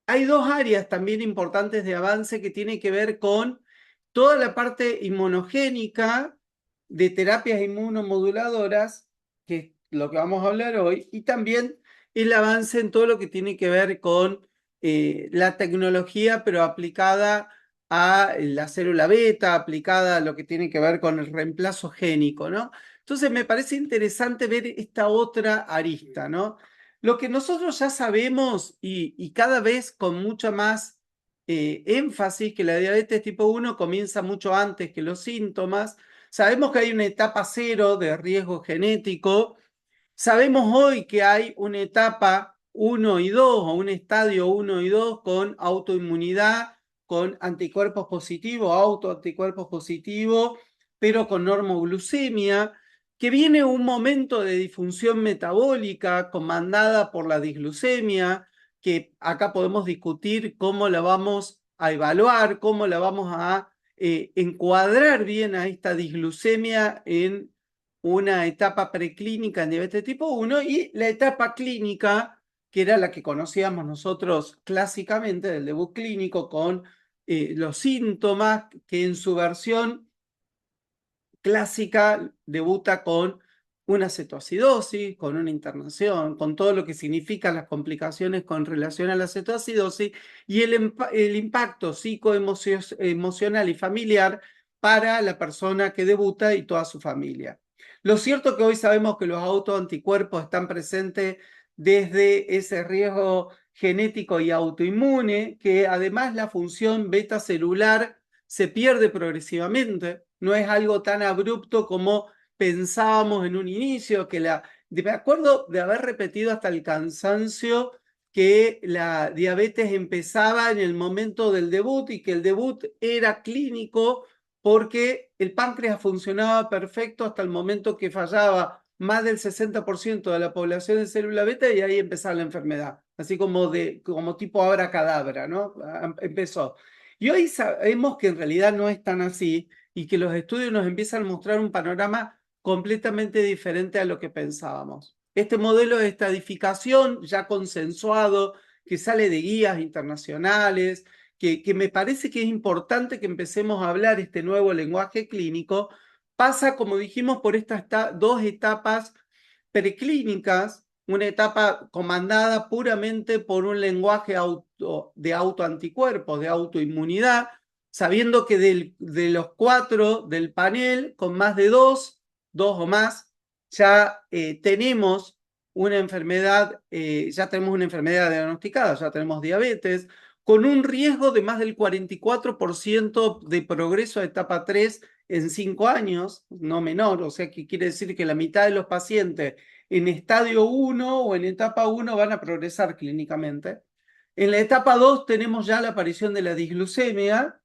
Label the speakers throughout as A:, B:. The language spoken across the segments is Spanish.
A: hay dos áreas también importantes de avance que tienen que ver con toda la parte inmunogénica de terapias inmunomoduladoras, que es lo que vamos a hablar hoy, y también el avance en todo lo que tiene que ver con la tecnología, pero aplicada a la célula beta, aplicada a lo que tiene que ver con el reemplazo génico, ¿no? Entonces me parece interesante ver esta otra arista, ¿no? Lo que nosotros ya sabemos y cada vez con mucha más énfasis, que la diabetes tipo 1 comienza mucho antes que los síntomas. Sabemos que hay una etapa cero de riesgo genético. Sabemos hoy que hay una etapa 1 y 2 o un estadio 1 y 2 con autoinmunidad, con anticuerpos positivos, autoanticuerpos positivos, pero con normoglucemia, que viene un momento de disfunción metabólica comandada por la disglucemia, que acá podemos discutir cómo la vamos a evaluar, cómo la vamos a encuadrar bien a esta disglucemia en una etapa preclínica en diabetes tipo 1 y la etapa clínica, que era la que conocíamos nosotros clásicamente del debut clínico con los síntomas, que en su versión clásica debuta con una cetoacidosis, con una internación, con todo lo que significan las complicaciones con relación a la cetoacidosis y el impacto psicoemocional y familiar para la persona que debuta y toda su familia. Lo cierto es que hoy sabemos que los autoanticuerpos están presentes desde ese riesgo genético y autoinmune, que además la función beta celular se pierde progresivamente, no es algo tan abrupto como pensábamos en un inicio, me acuerdo de haber repetido hasta el cansancio que la diabetes empezaba en el momento del debut y que el debut era clínico porque el páncreas funcionaba perfecto hasta el momento que fallaba más del 60% de la población de célula beta y ahí empezaba la enfermedad, así como tipo abracadabra, ¿no? Empezó. Y hoy sabemos que en realidad no es tan así y que los estudios nos empiezan a mostrar un panorama completamente diferente a lo que pensábamos. Este modelo de estadificación ya consensuado, que sale de guías internacionales, que me parece que es importante que empecemos a hablar este nuevo lenguaje clínico, pasa, como dijimos, por estas dos etapas preclínicas, una etapa comandada puramente por un lenguaje de autoanticuerpos, de autoinmunidad, sabiendo que de los 4 del panel, con más de dos o más, ya tenemos una enfermedad, diagnosticada, ya tenemos diabetes, con un riesgo de más del 44% de progreso a etapa 3 en 5 años, no menor, o sea que quiere decir que la mitad de los pacientes en estadio 1 o en etapa 1 van a progresar clínicamente. En la etapa 2 tenemos ya la aparición de la disglucemia,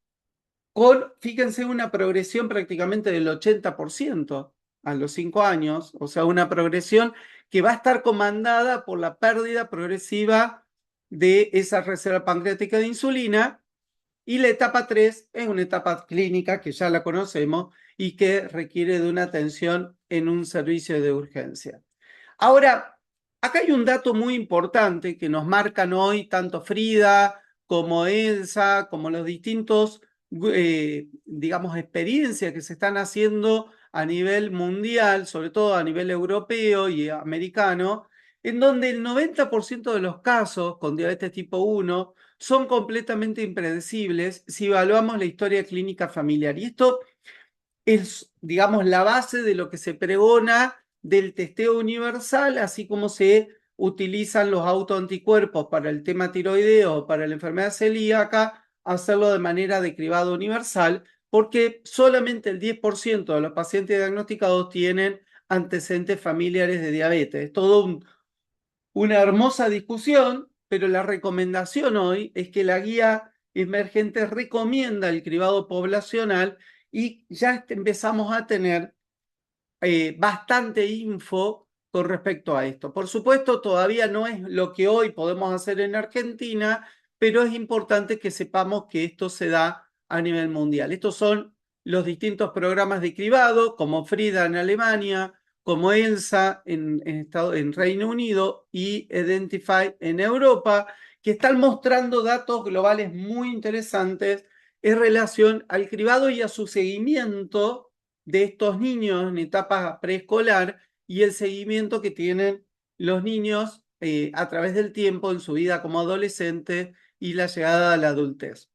A: fíjense, una progresión prácticamente del 80% a los 5 años, o sea, una progresión que va a estar comandada por la pérdida progresiva de esa reserva pancreática de insulina, y la etapa 3 es una etapa clínica que ya la conocemos y que requiere de una atención en un servicio de urgencia. Ahora, acá hay un dato muy importante que nos marcan hoy tanto Frida como Elsa, como los distintos, digamos, experiencias que se están haciendo a nivel mundial, sobre todo a nivel europeo y americano, en donde el 90% de los casos con diabetes tipo 1 son completamente impredecibles si evaluamos la historia clínica familiar. Y esto es, digamos, la base de lo que se pregona del testeo universal, así como se utilizan los autoanticuerpos para el tema tiroideo o para la enfermedad celíaca, hacerlo de manera de cribado universal, porque solamente el 10% de los pacientes diagnosticados tienen antecedentes familiares de diabetes. Es todo una hermosa discusión, pero la recomendación hoy es que la guía emergente recomienda el cribado poblacional y ya empezamos a tener bastante info con respecto a esto. Por supuesto, todavía no es lo que hoy podemos hacer en Argentina, pero es importante que sepamos que esto se da a nivel mundial. Estos son los distintos programas de cribado, como Frida en Alemania, como ELSA en Reino Unido y Identify en Europa, que están mostrando datos globales muy interesantes en relación al cribado y a su seguimiento de estos niños en etapa preescolar y el seguimiento que tienen los niños a través del tiempo en su vida como adolescentes y la llegada a la adultez.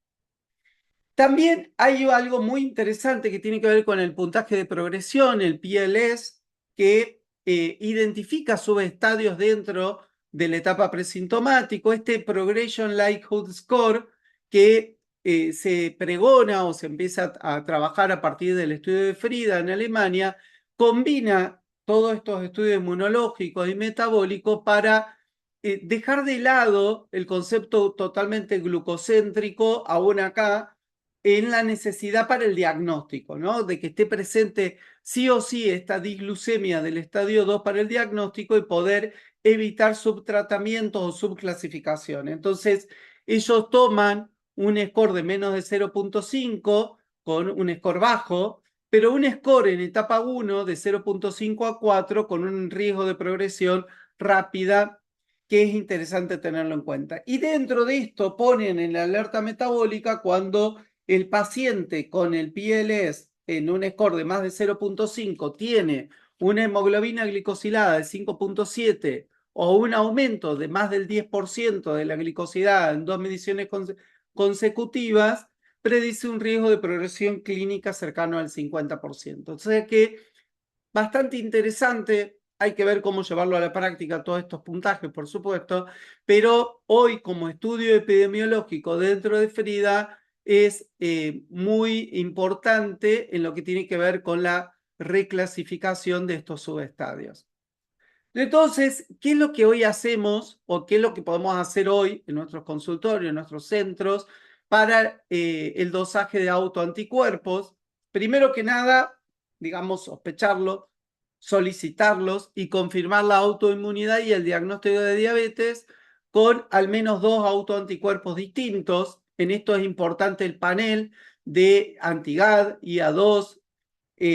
A: También hay algo muy interesante que tiene que ver con el puntaje de progresión, el PLS, que identifica subestadios dentro de la etapa presintomático. Este Progression Likelihood Score que se pregona o se empieza a trabajar a partir del estudio de Frida en Alemania, combina todos estos estudios inmunológicos y metabólicos para dejar de lado el concepto totalmente glucocéntrico, aún acá, en la necesidad para el diagnóstico, ¿no? De que esté presente sí o sí esta disglucemia del estadio 2 para el diagnóstico y poder evitar subtratamientos o subclasificación. Entonces, ellos toman un score de menos de 0.5 con un score bajo, pero un score en etapa 1 de 0.5 a 4 con un riesgo de progresión rápida que es interesante tenerlo en cuenta. Y dentro de esto ponen en la alerta metabólica cuando el paciente con el PLS en un score de más de 0.5 tiene una hemoglobina glicosilada de 5.7 o un aumento de más del 10% de la glicosilada en 2 mediciones consecutivas, predice un riesgo de progresión clínica cercano al 50%. O sea que bastante interesante, hay que ver cómo llevarlo a la práctica, todos estos puntajes, por supuesto, pero hoy como estudio epidemiológico dentro de Frida es muy importante en lo que tiene que ver con la reclasificación de estos subestadios. Entonces, ¿qué es lo que hoy hacemos o qué es lo que podemos hacer hoy en nuestros consultorios, en nuestros centros, para el dosaje de autoanticuerpos? Primero que nada, digamos, sospecharlo, solicitarlos y confirmar la autoinmunidad y el diagnóstico de diabetes con al menos 2 autoanticuerpos distintos. En esto es importante el panel de anti-GAD, IA2,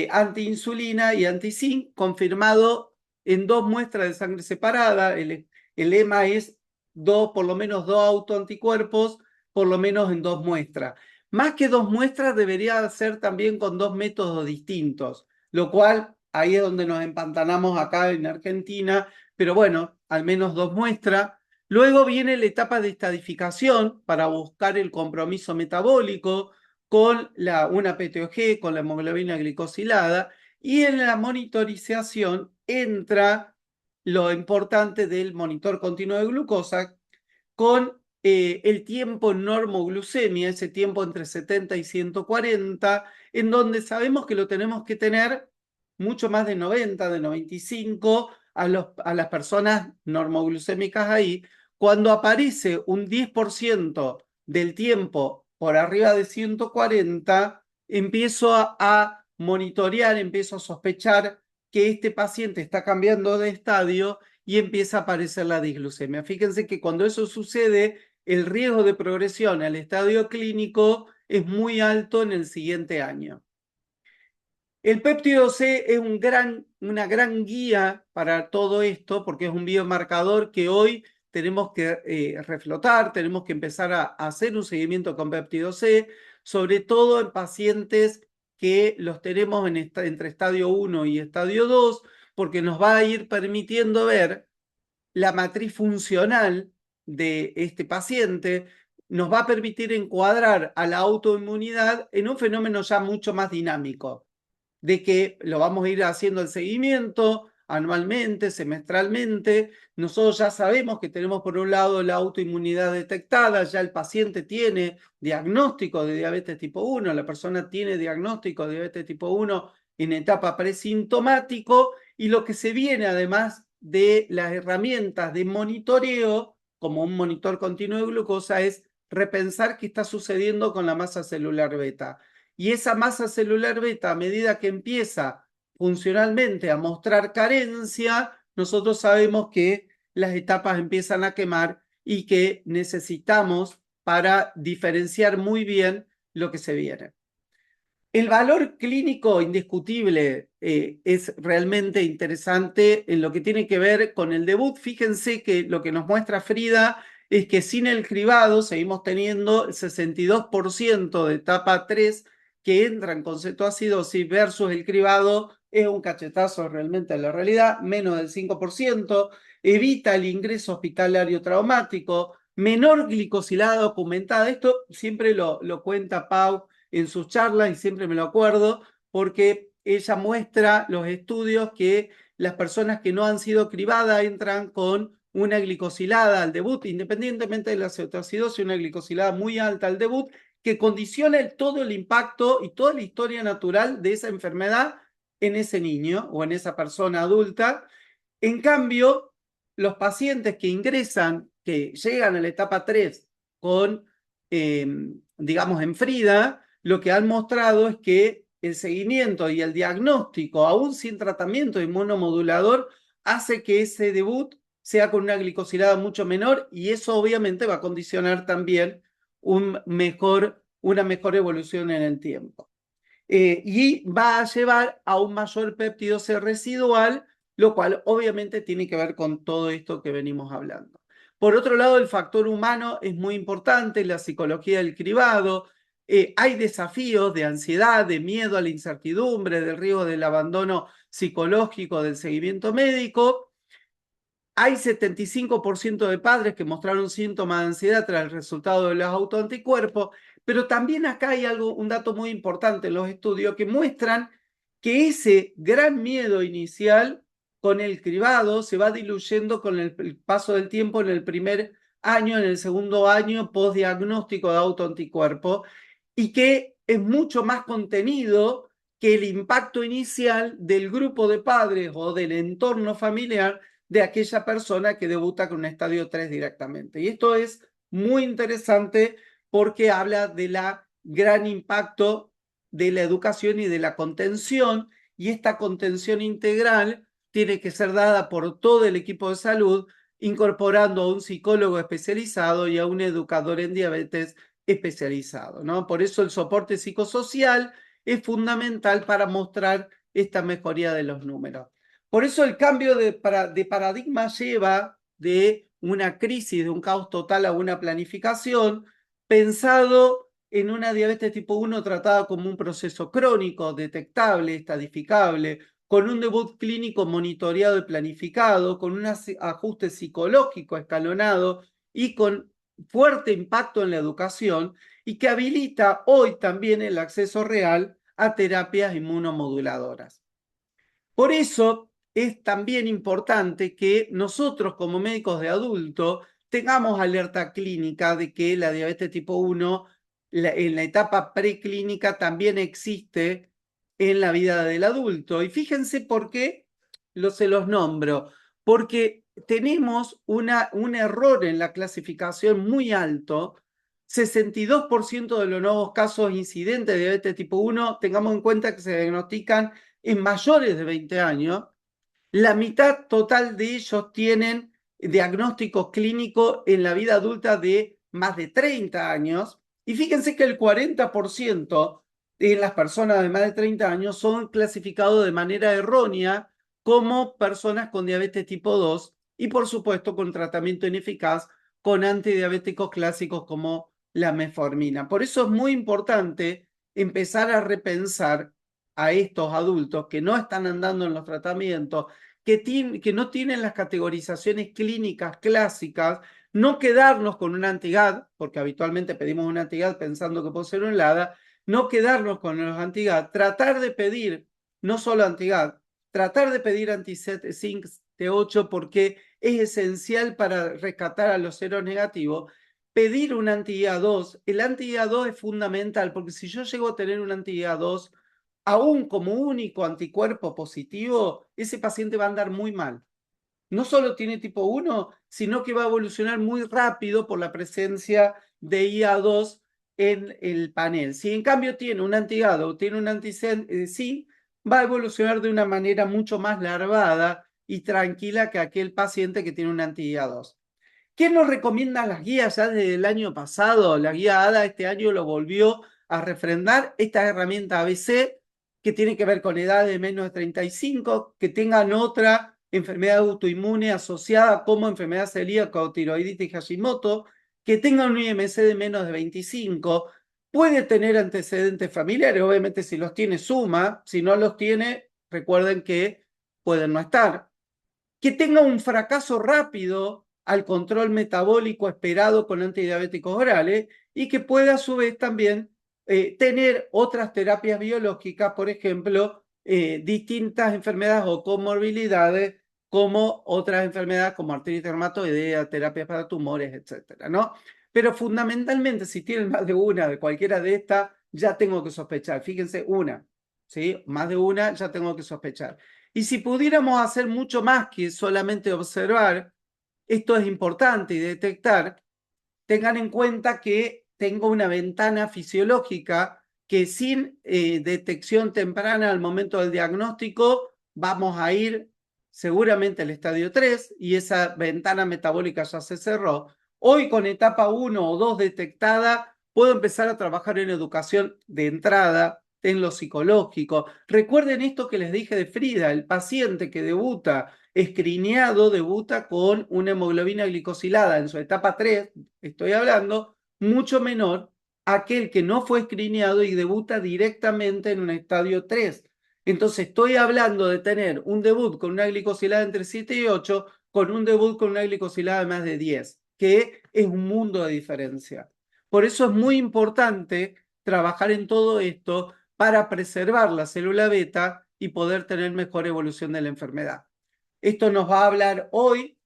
A: antiinsulina y anti-zinc, confirmado en 2 muestras de sangre separada. El lema es por lo menos 2 autoanticuerpos, por lo menos en 2 muestras. Más que 2 muestras, debería ser también con 2 métodos distintos, lo cual ahí es donde nos empantanamos acá en Argentina, pero bueno, al menos 2 muestras. Luego viene la etapa de estadificación para buscar el compromiso metabólico con una PTOG, con la hemoglobina glicosilada, y en la monitorización entra lo importante del monitor continuo de glucosa con el tiempo en normoglucemia, ese tiempo entre 70 y 140, en donde sabemos que lo tenemos que tener mucho más de 90, de 95 a las personas normoglucémicas ahí. Cuando aparece un 10% del tiempo por arriba de 140, empiezo a monitorear, empiezo a sospechar que este paciente está cambiando de estadio y empieza a aparecer la disglucemia. Fíjense que cuando eso sucede, el riesgo de progresión al estadio clínico es muy alto en el siguiente año. El péptido C es una gran guía para todo esto porque es un biomarcador que hoy tenemos que reflotar, tenemos que empezar a hacer un seguimiento con péptido C, sobre todo en pacientes que los tenemos entre estadio 1 y estadio 2, porque nos va a ir permitiendo ver la matriz funcional de este paciente, nos va a permitir encuadrar a la autoinmunidad en un fenómeno ya mucho más dinámico, de que lo vamos a ir haciendo el seguimiento anualmente, semestralmente. Nosotros ya sabemos que tenemos por un lado la autoinmunidad detectada, ya el paciente tiene diagnóstico de diabetes tipo 1, la persona tiene diagnóstico de diabetes tipo 1 en etapa presintomático, y lo que se viene además de las herramientas de monitoreo, como un monitor continuo de glucosa, es repensar qué está sucediendo con la masa celular beta. Y esa masa celular beta, a medida que empieza funcionalmente a mostrar carencia, nosotros sabemos que las etapas empiezan a quemar y que necesitamos para diferenciar muy bien lo que se viene. El valor clínico indiscutible es realmente interesante en lo que tiene que ver con el debut. Fíjense que lo que nos muestra Frida es que sin el cribado seguimos teniendo el 62% de etapa 3 que entran con cetoacidosis versus el cribado es un cachetazo realmente a la realidad, menos del 5%, evita el ingreso hospitalario traumático, menor glicosilada documentada. Esto siempre lo cuenta Pau en sus charlas y siempre me lo acuerdo porque ella muestra los estudios que las personas que no han sido cribadas entran con una glicosilada al debut, independientemente de la cetoacidosis, una glicosilada muy alta al debut, que condiciona todo el impacto y toda la historia natural de esa enfermedad en ese niño o en esa persona adulta. En cambio, los pacientes que ingresan, que llegan a la etapa 3 con, digamos, en Frida, lo que han mostrado es que el seguimiento y el diagnóstico, aún sin tratamiento inmunomodulador, hace que ese debut sea con una glicosilada mucho menor y eso obviamente va a condicionar también una mejor evolución en el tiempo. Y va a llevar a un mayor péptido C residual, lo cual obviamente tiene que ver con todo esto que venimos hablando. Por otro lado, el factor humano es muy importante, la psicología del cribado. Hay desafíos de ansiedad, de miedo a la incertidumbre, del riesgo del abandono psicológico, del seguimiento médico. Hay 75% de padres que mostraron síntomas de ansiedad tras el resultado de los autoanticuerpos, pero también acá hay un dato muy importante en los estudios que muestran que ese gran miedo inicial con el cribado se va diluyendo con el paso del tiempo en el primer año, en el segundo año postdiagnóstico de autoanticuerpos, y que es mucho más contenido que el impacto inicial del grupo de padres o del entorno familiar de aquella persona que debuta con un estadio 3 directamente. Y esto es muy interesante porque habla de la gran impacto de la educación y de la contención, y esta contención integral tiene que ser dada por todo el equipo de salud, incorporando a un psicólogo especializado y a un educador en diabetes especializado, ¿no? Por eso el soporte psicosocial es fundamental para mostrar esta mejoría de los números. Por eso el cambio de paradigma lleva de una crisis, de un caos total a una planificación, pensado en una diabetes tipo 1 tratada como un proceso crónico, detectable, estadificable, con un debut clínico monitoreado y planificado, con un ajuste psicológico escalonado y con fuerte impacto en la educación, y que habilita hoy también el acceso real a terapias inmunomoduladoras. Por eso es también importante que nosotros como médicos de adulto tengamos alerta clínica de que la diabetes tipo 1 en la etapa preclínica también existe en la vida del adulto. Y fíjense por qué se los nombro. Porque tenemos un error en la clasificación muy alto. 62% de los nuevos casos incidentes de diabetes tipo 1, tengamos en cuenta que se diagnostican en mayores de 20 años. La mitad total de ellos tienen diagnóstico clínico en la vida adulta de más de 30 años. Y fíjense que el 40% de las personas de más de 30 años son clasificados de manera errónea como personas con diabetes tipo 2 y por supuesto con tratamiento ineficaz con antidiabéticos clásicos como la metformina. Por eso es muy importante empezar a repensar a estos adultos que no están andando en los tratamientos, que no tienen las categorizaciones clínicas clásicas, no quedarnos con un anti-GAD, porque habitualmente pedimos un anti-GAD pensando que puede ser un LADA, no quedarnos con los anti-GAD, tratar de pedir no solo anti-GAD, tratar de pedir anti-zinc T8 porque es esencial para rescatar a los ceros negativos. Pedir un anti-IA2, el anti-IA2 es fundamental porque si yo llego a tener un anti-IA2 aún como único anticuerpo positivo, ese paciente va a andar muy mal. No solo tiene tipo 1, sino que va a evolucionar muy rápido por la presencia de IA2 en el panel. Si en cambio tiene un anti-GAD o tiene un anti-SIN, va a evolucionar de una manera mucho más larvada y tranquila que aquel paciente que tiene un anti-IA2. ¿Quién nos recomienda las guías ya desde el año pasado? La guía ADA este año lo volvió a refrendar esta herramienta ABC que tiene que ver con edades de menos de 35, que tengan otra enfermedad autoinmune asociada como enfermedad celíaca o tiroiditis Hashimoto, que tengan un IMC de menos de 25, puede tener antecedentes familiares, obviamente si los tiene suma, si no los tiene, recuerden que pueden no estar, que tenga un fracaso rápido al control metabólico esperado con antidiabéticos orales y que pueda a su vez también tener otras terapias biológicas, por ejemplo, distintas enfermedades o comorbilidades como otras enfermedades como artritis reumatoidea, terapias para tumores, etcétera, ¿no? Pero fundamentalmente, si tienen más de una de cualquiera de estas, ya tengo que sospechar. Fíjense, una, ¿sí? Más de una, ya tengo que sospechar. Y si pudiéramos hacer mucho más que solamente observar, esto es importante y detectar, tengan en cuenta que tengo una ventana fisiológica que sin detección temprana al momento del diagnóstico vamos a ir seguramente al estadio 3 y esa ventana metabólica ya se cerró. Hoy con etapa 1 o 2 detectada, puedo empezar a trabajar en educación de entrada, en lo psicológico. Recuerden esto que les dije de Frida, el paciente que debuta escrineado debuta con una hemoglobina glicosilada en su etapa 3, estoy hablando, mucho menor aquel que no fue escrineado y debuta directamente en un estadio 3. Entonces estoy hablando de tener un debut con una glicosilada entre 7 y 8 con un debut con una glicosilada de más de 10, que es un mundo de diferencia. Por eso es muy importante trabajar en todo esto para preservar la célula beta y poder tener mejor evolución de la enfermedad. Esto nos va a hablar hoy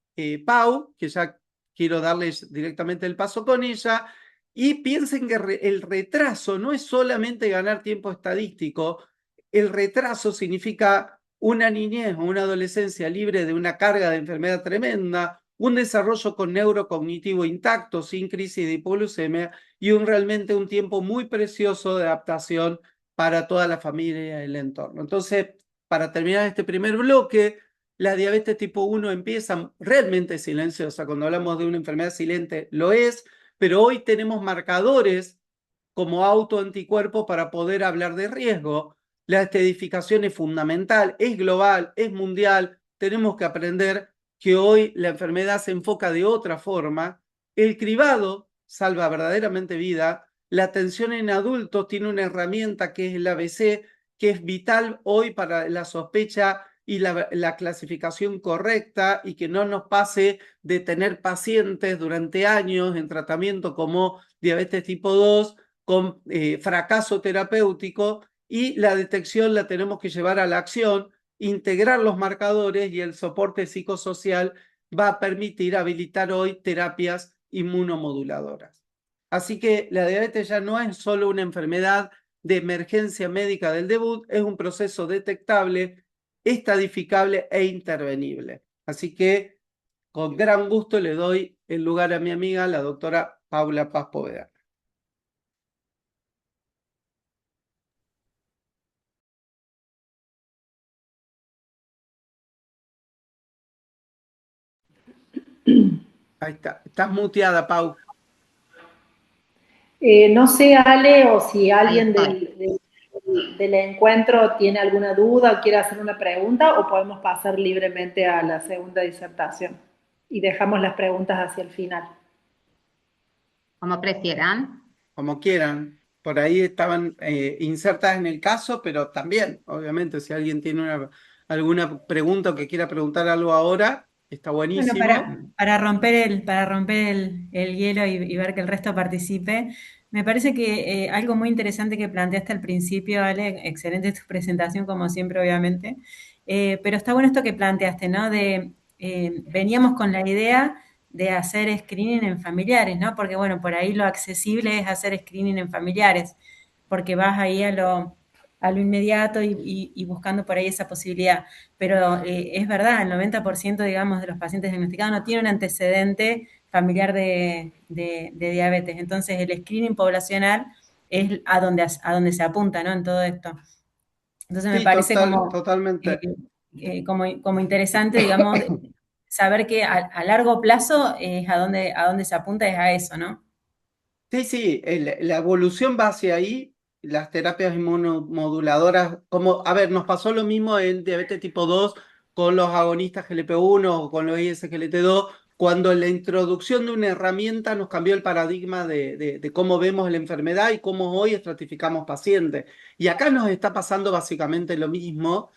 A: Pau, que ya quiero darles directamente el paso con ella. Y piensen que el retraso no es solamente ganar tiempo estadístico, el retraso significa una niñez o una adolescencia libre de una carga de enfermedad tremenda, un desarrollo con neurocognitivo intacto, sin crisis de hipoglucemia y realmente un tiempo muy precioso de adaptación para toda la familia y el entorno. Entonces, para terminar este primer bloque, la diabetes tipo 1 empieza realmente silenciosa. Cuando hablamos de una enfermedad silente, lo es, pero hoy tenemos marcadores como autoanticuerpos para poder hablar de riesgo. La estadificación es fundamental, es global, es mundial. Tenemos que aprender que hoy la enfermedad se enfoca de otra forma. El cribado salva verdaderamente vida. La atención en adultos tiene una herramienta que es el ABC, que es vital hoy para la sospecha y la clasificación correcta y que no nos pase de tener pacientes durante años en tratamiento como diabetes tipo 2 con fracaso terapéutico y la detección la tenemos que llevar a la acción, integrar los marcadores y el soporte psicosocial va a permitir habilitar hoy terapias inmunomoduladoras. Así que la diabetes ya no es solo una enfermedad de emergencia médica del debut, es un proceso detectable, estadificable e intervenible. Así que con gran gusto le doy el lugar a mi amiga, la doctora Paula Paz Poveda. Ahí está. Estás muteada, Pau.
B: No sé, Ale, o si
C: Ahí
B: alguien
C: estoy.
B: del encuentro tiene alguna duda o quiere hacer una pregunta, o podemos pasar libremente a la segunda disertación y dejamos las preguntas hacia el final.
C: Como prefieran.
A: Como quieran. Por ahí estaban insertas en el caso, pero también, obviamente, si alguien tiene alguna pregunta o que quiera preguntar algo ahora, está
D: Bueno,
A: buenísimo.
D: para romper el hielo y ver que el resto participe, me parece que algo muy interesante que planteaste al principio, Ale, excelente tu presentación como siempre, obviamente, pero está bueno esto que planteaste, ¿no? Veníamos con la idea de hacer screening en familiares, ¿no? Porque bueno, por ahí lo accesible es hacer screening en familiares, porque vas ahí a lo inmediato y buscando por ahí esa posibilidad. Pero es verdad, el 90% digamos, de los pacientes diagnosticados no tiene un antecedente familiar de diabetes. Entonces, el screening poblacional es a donde se apunta, ¿no? En todo esto. Entonces, me
A: Sí,
D: parece
A: totalmente.
D: como interesante, digamos, saber que a largo plazo es a donde se apunta es a eso, ¿no?
A: Sí, sí, la evolución va hacia ahí. las terapias inmunomoduladoras, como, a ver, nos pasó lo mismo en diabetes tipo 2 con los agonistas GLP-1 o con los ISGLT2, cuando la introducción de una herramienta nos cambió el paradigma de cómo vemos la enfermedad y cómo hoy estratificamos pacientes. Y acá nos está pasando básicamente lo mismo,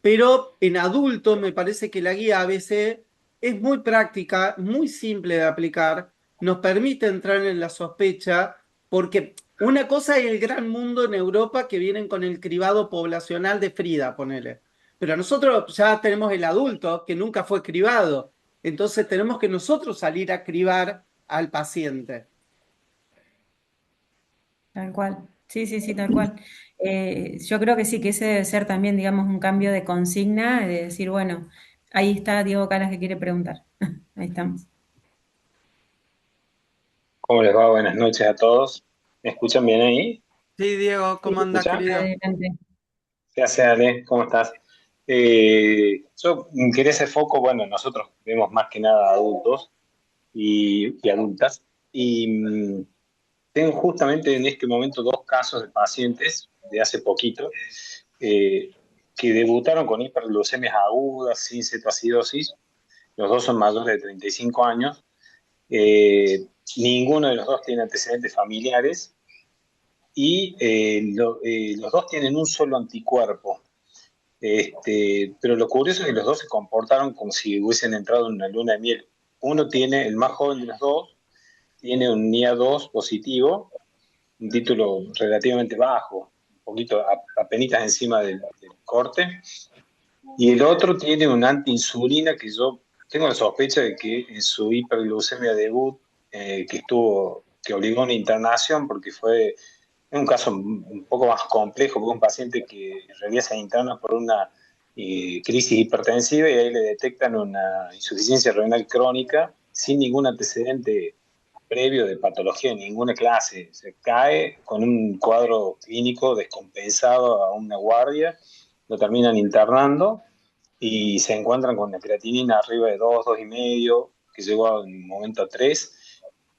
A: pero en adultos me parece que la guía ABC es muy práctica, muy simple de aplicar, nos permite entrar en la sospecha, porque una cosa es el gran mundo en Europa que vienen con el cribado poblacional de Frida, ponele. Pero nosotros ya tenemos el adulto que nunca fue cribado. Entonces tenemos que nosotros salir a cribar al paciente.
D: Tal cual. Sí, sí, sí, tal cual. Yo creo que sí, que ese debe ser también, digamos, un cambio de consigna, de decir, bueno, ahí está Diego Calas que quiere preguntar. Ahí estamos.
E: ¿Cómo les va? Buenas noches a todos. ¿Me escuchan bien ahí?
A: Sí, Diego,
D: Sí,
A: ¿cómo andás,
E: ¿Escuchan?
A: querido?
D: adelante.
E: ¿Qué hace, Ale? ¿Cómo estás? Yo quería hacer foco, bueno, nosotros vemos más que nada adultos y adultas, y tengo justamente en este momento dos casos de pacientes de hace poquito eh, que debutaron con hiperglucemias agudas sin cetoacidosis. Los dos son mayores de 35 años. Ninguno de los dos tiene antecedentes familiares y los dos tienen un solo anticuerpo. Pero lo curioso es que los dos se comportaron como si hubiesen entrado en una luna de miel. Uno tiene, el más joven de los dos, tiene un NIA2 positivo, un título relativamente bajo, un poquito apenitas encima del corte, y el otro tiene una antiinsulina que yo tengo la sospecha de que en su hiperglucemia debut, que obligó a una internación porque fue es un caso un poco más complejo, porque un paciente que en realidad se interna por una crisis hipertensiva y ahí le detectan una insuficiencia renal crónica sin ningún antecedente previo de patología de ninguna clase. Se cae con un cuadro clínico descompensado a una guardia, lo terminan internando y se encuentran con la creatinina arriba de 2, 2,5, que llegó en un momento a 3,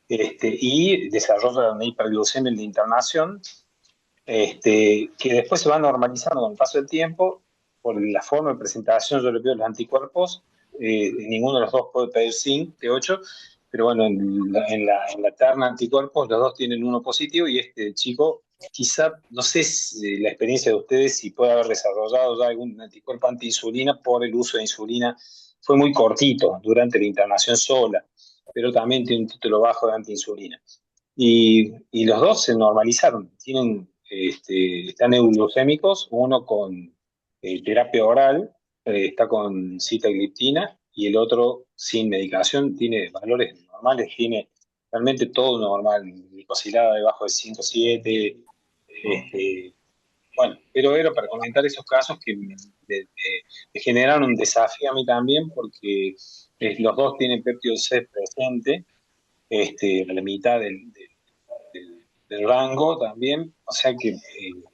E: y desarrolla una hiperglucemia en la internación, que después se va normalizando con el paso del tiempo por la forma de presentación. Yo le pido los anticuerpos, ninguno de los dos puede pedir zinc T8, pero bueno, en la terna anticuerpos los dos tienen uno positivo y este chico, quizá, no sé si la experiencia de ustedes, si puede haber desarrollado ya algún anticuerpo anti-insulina por el uso de insulina, fue muy cortito durante la internación sola, pero también tiene un título bajo de anti-insulina. Y los dos se normalizaron, están euglucémicos, uno con terapia oral, está con sitagliptina, y el otro sin medicación, tiene valores normales, tiene realmente todo normal, glicosilada debajo de 5,7, bueno, pero era para comentar esos casos que me generaron un desafío a mí también, porque los dos tienen péptido C presente, a la mitad del rango también, o sea que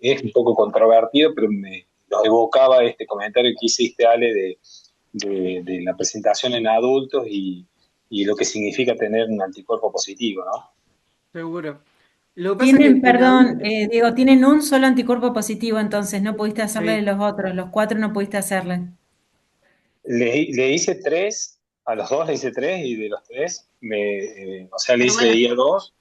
E: es un poco controvertido, pero me lo evocaba este comentario que hiciste, Ale, de la presentación en adultos y lo que significa tener un anticuerpo positivo, ¿no?
A: Seguro. Lo que pasa es
D: Tienen,
A: que en
D: perdón,
A: adultos,
D: Diego, tienen un solo anticuerpo positivo, entonces no pudiste hacerle
A: sí.
D: los otros, los cuatro no pudiste hacerle.
E: Le hice tres, a los dos le hice tres, y de los tres, o sea, le
C: Pero
E: hice
C: bueno,
E: IA2,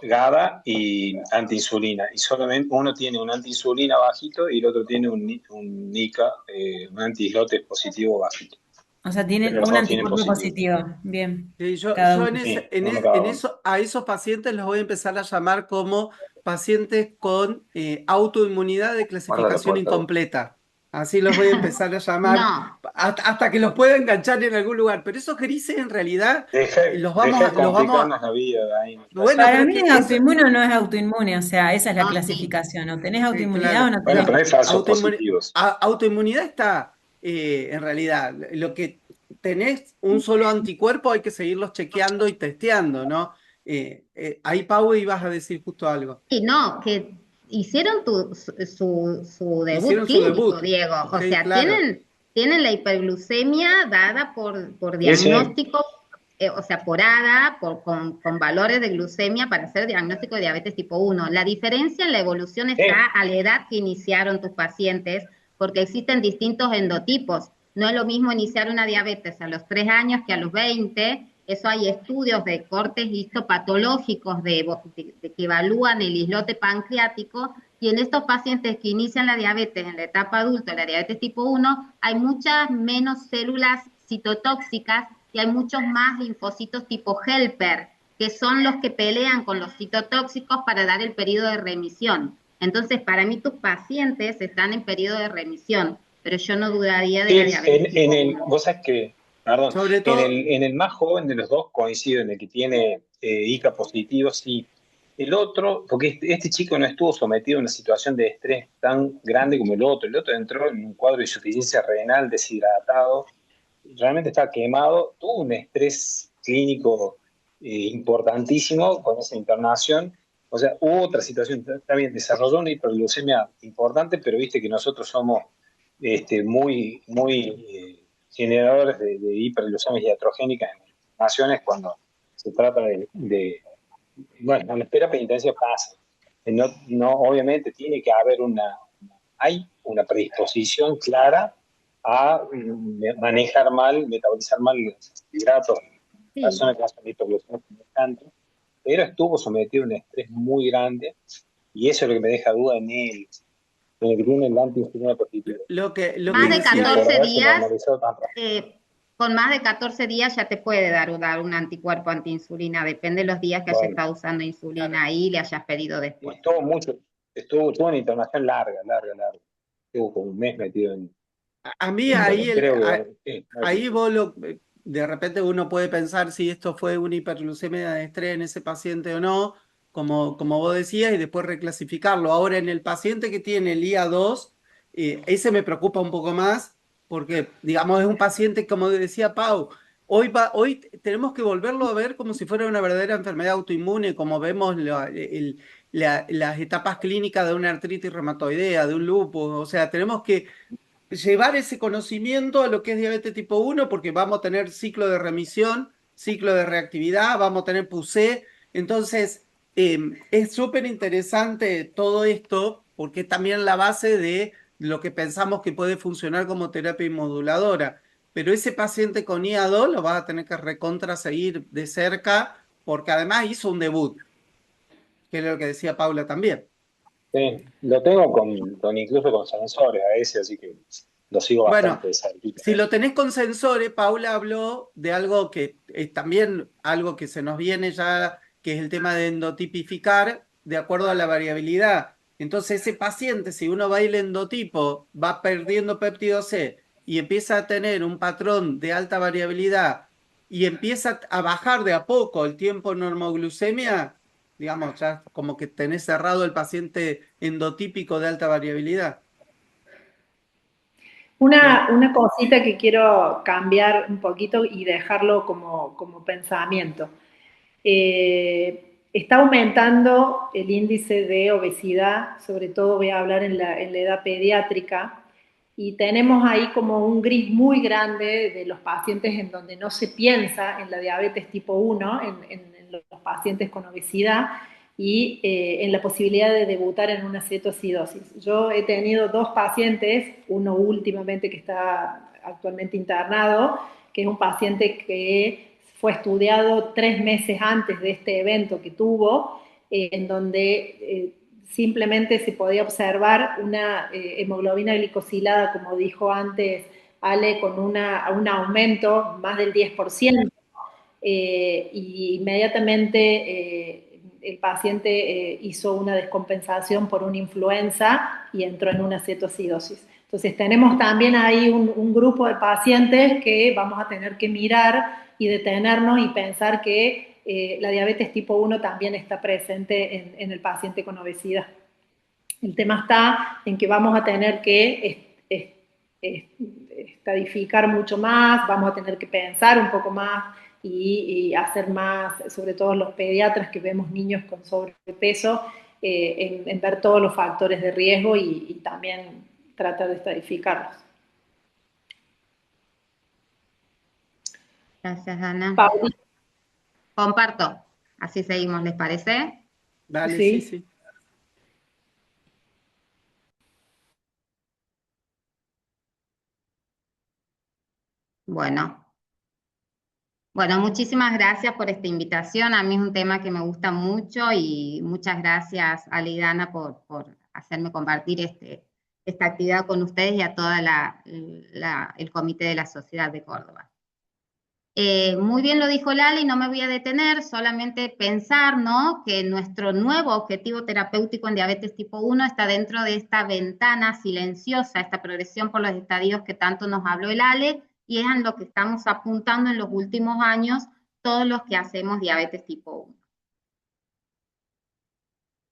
E: GABA y antiinsulina. Y solamente uno tiene un antiinsulina bajito y el otro tiene un NICA, un antiislote positivo bajito.
D: O sea,
E: Pero
D: tienen
E: los
D: un
E: dos tienen
D: anticuerpo
E: positivo.
D: positivo. Bien,
A: Sí, yo,
D: cada
A: yo
D: uno.
A: en
E: Sí, uno cada
A: en
E: uno.
A: eso, a esos pacientes los voy a empezar a llamar como pacientes con autoinmunidad de
E: Guarda la
A: clasificación
E: puerta, vos.
A: incompleta. Así los voy a empezar a llamar
C: no,
A: hasta que los pueda enganchar en algún lugar. Pero esos grises en realidad
E: Deja de
A: los vamos
E: complicarnos la vida ahí, me parece.
A: bueno, pero
D: Para
A: es
D: mí
A: que
D: es
A: eso,
D: autoinmune o no es autoinmune, o sea, esa es la
C: no, sí.
D: clasificación. O tenés
A: sí,
D: autoinmunidad o
A: claro.
D: no
E: Bueno,
D: tenés.
E: pero hay falsos
A: Autoinmuni-
E: positivos.
A: autoinmunidad está, en realidad, lo que tenés un solo anticuerpo hay que seguirlos chequeando y testeando, ¿no? Ahí, Pau, ibas a decir justo algo.
C: Sí, no, que hicieron su debut
A: Hicieron su
C: clínico,
A: debut.
C: Diego. O
A: Sí,
C: sea,
A: claro.
C: tienen la hiperglucemia dada por
E: Sí, sí,
C: diagnóstico o sea, por ADA, con valores de glucemia para hacer diagnóstico de diabetes tipo 1. La diferencia en la evolución está a la edad que iniciaron tus pacientes, porque existen distintos endotipos. No es lo mismo iniciar una diabetes a los 3 años que a los 20. Eso hay estudios de cortes histopatológicos que evalúan el islote pancreático, y en estos pacientes que inician la diabetes en la etapa adulta, la diabetes tipo 1, hay muchas menos células citotóxicas y hay muchos más linfocitos tipo helper, que son los que pelean con los citotóxicos para dar el periodo de remisión. Entonces, para mí tus pacientes están en periodo de remisión, pero yo no dudaría de la diabetes tipo 1.
E: Vos sabés que, perdón,
A: Sobre todo,
E: en el más joven de los dos coincido en el que tiene ICA positivo, sí. El otro, porque este chico no estuvo sometido a una situación de estrés tan grande como el otro entró en un cuadro de insuficiencia renal, deshidratado, realmente estaba quemado, tuvo un estrés clínico importantísimo con esa internación. O sea, hubo otra situación, está bien, desarrolló una hiperglucemia importante, pero viste que nosotros somos muy generadores de hiperglucemias iatrogénicas en naciones cuando se trata bueno, en la espera penitencia pasa. Obviamente tiene que haber hay una predisposición clara a manejar mal, metabolizar mal los hidratos,
C: Sí.
E: personas que hacen hiperglucemia tanto, pero estuvo sometido a un estrés muy grande y eso es lo que me deja duda en el que tiene el anti-insulina positivo.
A: lo
C: Más
A: que
C: de
A: decía,
C: 14
E: haberse
C: días,
E: normalizado tan rápido.
C: con más de 14 días ya te puede dar un anticuerpo antiinsulina, depende de los días que hayas
E: Bueno,
C: estado usando insulina ahí y le hayas pedido después.
E: Tuvo una internación larga. Estuvo como un mes metido
A: a mí
E: bueno,
A: ahí,
E: creo que sí,
A: ahí de repente uno puede pensar si esto fue una hiperglucemia de estrés en ese paciente o no, como vos decías, y después reclasificarlo. Ahora, en el paciente que tiene el IA2, ese me preocupa un poco más, porque, digamos, es un paciente, como decía Pau, hoy tenemos que volverlo a ver como si fuera una verdadera enfermedad autoinmune, como vemos las etapas clínicas de una artritis reumatoidea, de un lupus. O sea, tenemos que llevar ese conocimiento a lo que es diabetes tipo 1, porque vamos a tener ciclo de remisión, ciclo de reactividad, vamos a tener PUC. Entonces, es súper interesante todo esto, porque es también la base de lo que pensamos que puede funcionar como terapia inmoduladora. Pero ese paciente con IA2 lo vas a tener que recontra seguir de cerca, porque además hizo un debut, que es lo que decía Paula también.
E: Sí, lo tengo incluso con sensores a ese, así que lo sigo
A: Bueno,
E: bastante de cerquita.
A: si lo tenés con sensores, Paula habló de algo que es también algo que se nos viene ya, que es el tema de endotipificar de acuerdo a la variabilidad. Entonces, ese paciente, si uno va a ir el endotipo, va perdiendo péptido C y empieza a tener un patrón de alta variabilidad y empieza a bajar de a poco el tiempo en normoglucemia, digamos, ya como que tenés cerrado el paciente endotípico de alta variabilidad. Bien.
B: Una cosita que quiero cambiar un poquito y dejarlo como pensamiento. Está aumentando el índice de obesidad, sobre todo voy a hablar en la edad pediátrica, y tenemos ahí como un gris muy grande de los pacientes en donde no se piensa en la diabetes tipo 1, en los pacientes con obesidad, y en la posibilidad de debutar en una cetoacidosis. Yo he tenido dos pacientes, uno últimamente que está actualmente internado, que es un paciente que fue estudiado 3 meses antes de este evento que tuvo, en donde simplemente se podía observar una hemoglobina glicosilada, como dijo antes Ale, con un aumento más del 10%, y inmediatamente el paciente hizo una descompensación por una influenza y entró en una cetoacidosis. Entonces tenemos también ahí un grupo de pacientes que vamos a tener que mirar y detenernos y pensar que la diabetes tipo 1 también está presente en el paciente con obesidad. El tema está en que vamos a tener que estadificar mucho más, vamos a tener que pensar un poco más y hacer más, sobre todo los pediatras que vemos niños con sobrepeso, en ver todos los factores de riesgo y también tratar de estadificarlos.
C: Gracias, Ana.
B: Paulita,
C: Comparto. Así seguimos, ¿les parece?
A: Dale,
B: Sí.
A: sí.
C: Bueno. Bueno, muchísimas gracias por esta invitación. A mí es un tema que me gusta mucho y muchas gracias a Lidana por hacerme compartir esta actividad con ustedes y a toda el Comité de la Sociedad de Córdoba. Muy bien lo dijo Lali, no me voy a detener, solamente pensar, ¿no?, que nuestro nuevo objetivo terapéutico en diabetes tipo 1 está dentro de esta ventana silenciosa, esta progresión por los estadios que tanto nos habló el Ale, y es en lo que estamos apuntando en los últimos años todos los que hacemos diabetes tipo 1.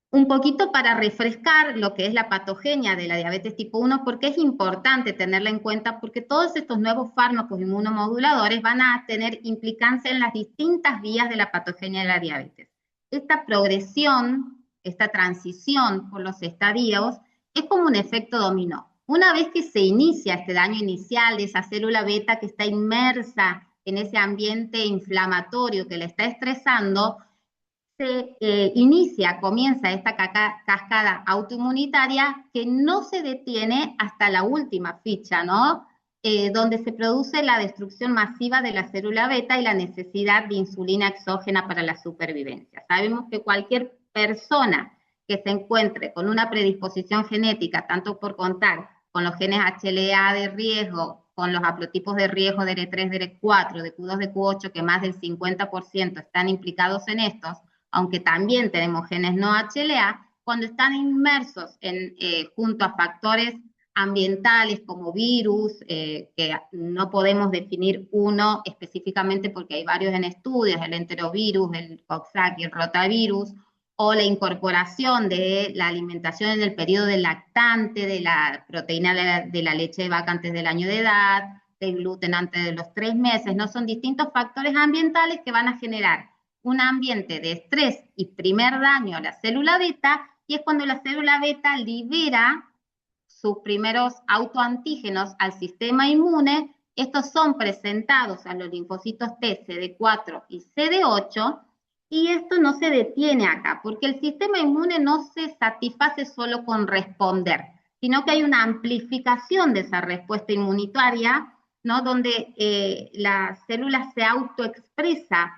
C: Un poquito para refrescar lo que es la patogenia de la diabetes tipo 1, porque es importante tenerla en cuenta, porque todos estos nuevos fármacos inmunomoduladores van a tener implicancia en las distintas vías de la patogenia de la diabetes. Esta progresión, esta transición por los estadios, es como un efecto dominó. Una vez que se inicia este daño inicial de esa célula beta que está inmersa en ese ambiente inflamatorio que la está estresando, comienza esta cascada autoinmunitaria que no se detiene hasta la última ficha, ¿no? Donde se produce la destrucción masiva de la célula beta y la necesidad de insulina exógena para la supervivencia. Sabemos que cualquier persona que se encuentre con una predisposición genética, tanto por contar con los genes HLA de riesgo, con los haplotipos de riesgo de R3, de R4, de Q2, de Q8, que más del 50% están implicados en estos, aunque también tenemos genes no HLA, cuando están inmersos junto a factores ambientales como virus, que no podemos definir uno específicamente porque hay varios en estudios, el enterovirus, el Coxsackie, el rotavirus, o la incorporación de la alimentación en el periodo del lactante, de la proteína de la leche de vaca antes del año de edad, del gluten antes de los 3 meses, ¿no? Son distintos factores ambientales que van a generar un ambiente de estrés y primer daño a la célula beta, y es cuando la célula beta libera sus primeros autoantígenos al sistema inmune. Estos son presentados a los linfocitos T, CD4 y CD8, y esto no se detiene acá, porque el sistema inmune no se satisface solo con responder, sino que hay una amplificación de esa respuesta inmunitaria, ¿no?, donde la célula se autoexpresa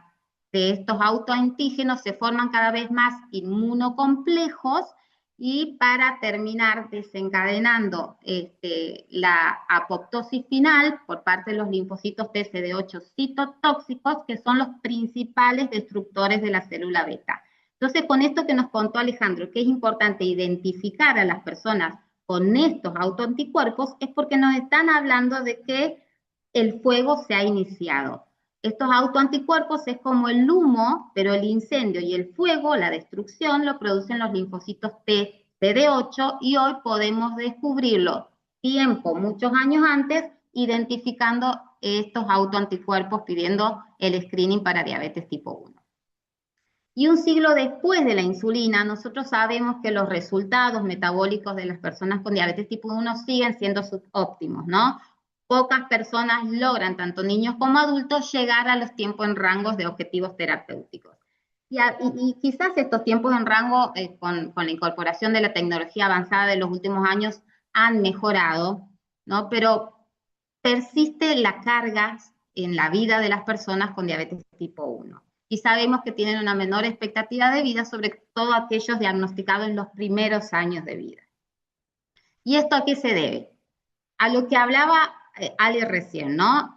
C: de estos autoantígenos, se forman cada vez más inmunocomplejos, y para terminar desencadenando la apoptosis final por parte de los linfocitos TCD8 citotóxicos, que son los principales destructores de la célula beta. Entonces, con esto que nos contó Alejandro, que es importante identificar a las personas con estos autoanticuerpos, es porque nos están hablando de que el fuego se ha iniciado. Estos autoanticuerpos es como el humo, pero el incendio y el fuego, la destrucción, lo producen los linfocitos T, CD8, y hoy podemos descubrirlo muchos años antes, identificando estos autoanticuerpos, pidiendo el screening para diabetes tipo 1. Y un siglo después de la insulina, nosotros sabemos que los resultados metabólicos de las personas con diabetes tipo 1 siguen siendo subóptimos, ¿no? Pocas personas logran, tanto niños como adultos, llegar a los tiempos en rangos de objetivos terapéuticos. Y quizás estos tiempos en rango, con la incorporación de la tecnología avanzada de los últimos años, han mejorado, ¿no? Pero persiste la carga en la vida de las personas con diabetes tipo 1. Y sabemos que tienen una menor expectativa de vida, sobre todo aquellos diagnosticados en los primeros años de vida. ¿Y esto a qué se debe? A lo que hablaba Ale recién, ¿no?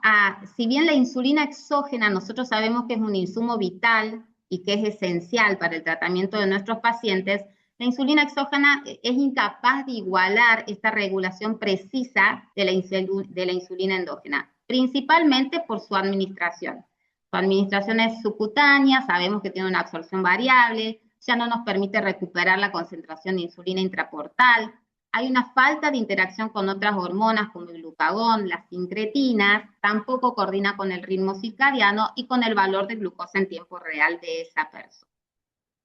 C: Si bien la insulina exógena nosotros sabemos que es un insumo vital y que es esencial para el tratamiento de nuestros pacientes, la insulina exógena es incapaz de igualar esta regulación precisa de la insulina endógena, principalmente por su administración. Su administración es subcutánea, sabemos que tiene una absorción variable, ya no nos permite recuperar la concentración de insulina intraportal. Hay una falta de interacción con otras hormonas como el glucagón, las sincretinas, tampoco coordina con el ritmo circadiano y con el valor de glucosa en tiempo real de esa persona.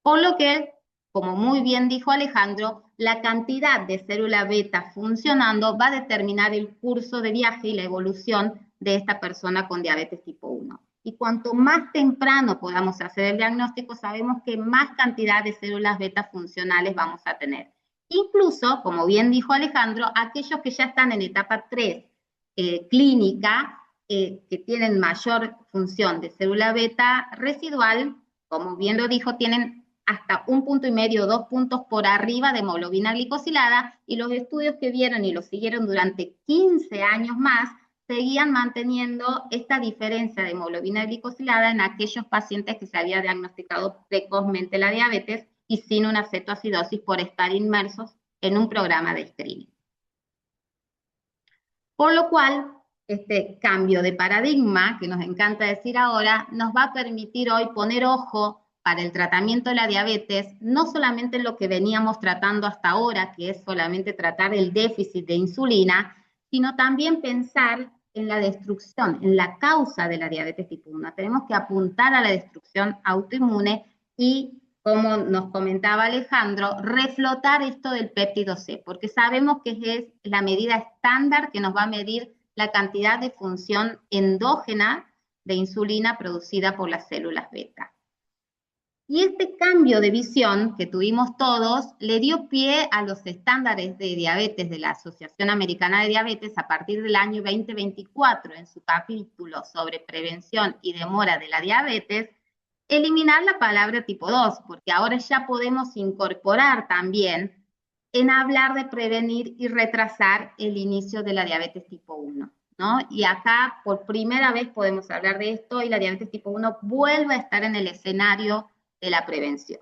C: Por lo que, como muy bien dijo Alejandro, la cantidad de célula beta funcionando va a determinar el curso de viaje y la evolución de esta persona con diabetes tipo 1. y cuanto más temprano podamos hacer el diagnóstico, sabemos que más cantidad de células beta funcionales vamos a tener. Incluso, como bien dijo Alejandro, aquellos que ya están en etapa 3 clínica, que tienen mayor función de célula beta residual, como bien lo dijo, tienen hasta 1,5 puntos o 2 puntos por arriba de hemoglobina glicosilada, y los estudios que vieron y los siguieron durante 15 años más, seguían manteniendo esta diferencia de hemoglobina glicosilada en aquellos pacientes que se había diagnosticado precozmente la diabetes y sin una cetoacidosis por estar inmersos en un programa de screening. Por lo cual, este cambio de paradigma, que nos encanta decir ahora, nos va a permitir hoy poner ojo para el tratamiento de la diabetes, no solamente en lo que veníamos tratando hasta ahora, que es solamente tratar el déficit de insulina, sino también pensar en la destrucción, en la causa de la diabetes tipo 1. Tenemos que apuntar a la destrucción autoinmune y, como nos comentaba Alejandro, reflotar esto del péptido C, porque sabemos que es la medida estándar que nos va a medir la cantidad de función endógena de insulina producida por las células beta. Y este cambio de visión que tuvimos todos le dio pie a los estándares de diabetes de la Asociación Americana de Diabetes a partir del año 2024, en su capítulo sobre prevención y demora de la diabetes, eliminar la palabra tipo 2, porque ahora ya podemos incorporar también en hablar de prevenir y retrasar el inicio de la diabetes tipo 1, ¿no? Y acá por primera vez podemos hablar de esto y la diabetes tipo 1 vuelve a estar en el escenario de la prevención.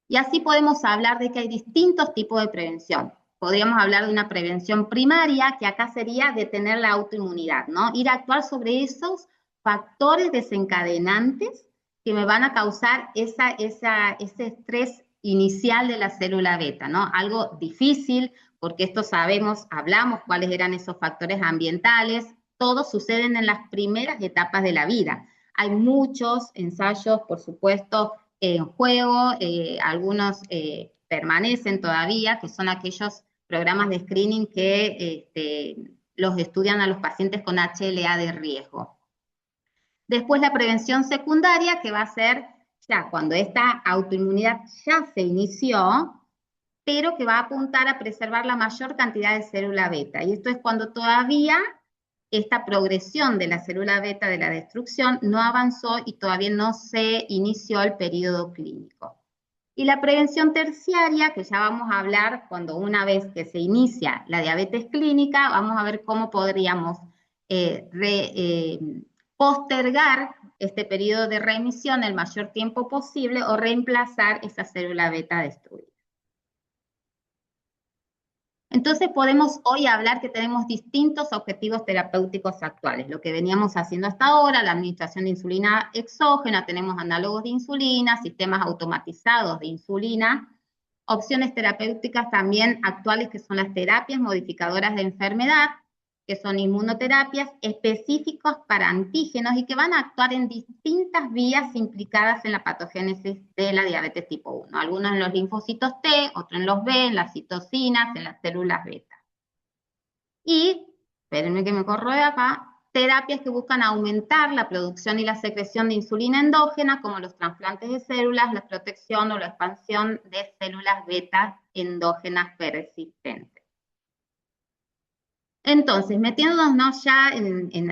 C: Y así podemos hablar de que hay distintos tipos de prevención. Podríamos hablar de una prevención primaria, que acá sería detener la autoinmunidad, ¿no? Ir a actuar sobre esos factores desencadenantes que me van a causar ese estrés inicial de la célula beta, ¿no? Algo difícil, porque esto sabemos, hablamos cuáles eran esos factores ambientales, todos suceden en las primeras etapas de la vida. Hay muchos ensayos, por supuesto, en juego, algunos permanecen todavía, que son aquellos programas de screening que los estudian a los pacientes con HLA de riesgo. Después la prevención secundaria, que va a ser ya cuando esta autoinmunidad ya se inició, pero que va a apuntar a preservar la mayor cantidad de célula beta. Y esto es cuando todavía esta progresión de la célula beta de la destrucción no avanzó y todavía no se inició el periodo clínico. Y la prevención terciaria, que ya vamos a hablar cuando una vez que se inicia la diabetes clínica, vamos a ver cómo podríamos postergar este periodo de remisión el mayor tiempo posible o reemplazar esa célula beta destruida. Entonces podemos hoy hablar que tenemos distintos objetivos terapéuticos actuales. Lo que veníamos haciendo hasta ahora, la administración de insulina exógena, tenemos análogos de insulina, sistemas automatizados de insulina, opciones terapéuticas también actuales que son las terapias modificadoras de enfermedad, que son inmunoterapias específicas para antígenos y que van a actuar en distintas vías implicadas en la patogénesis de la diabetes tipo 1. Algunos en los linfocitos T, otros en los B, en las citocinas, en las células beta. Y, espérenme que me corro de acá, terapias que buscan aumentar la producción y la secreción de insulina endógena, como los trasplantes de células, la protección o la expansión de células beta endógenas persistentes. Entonces, metiéndonos ya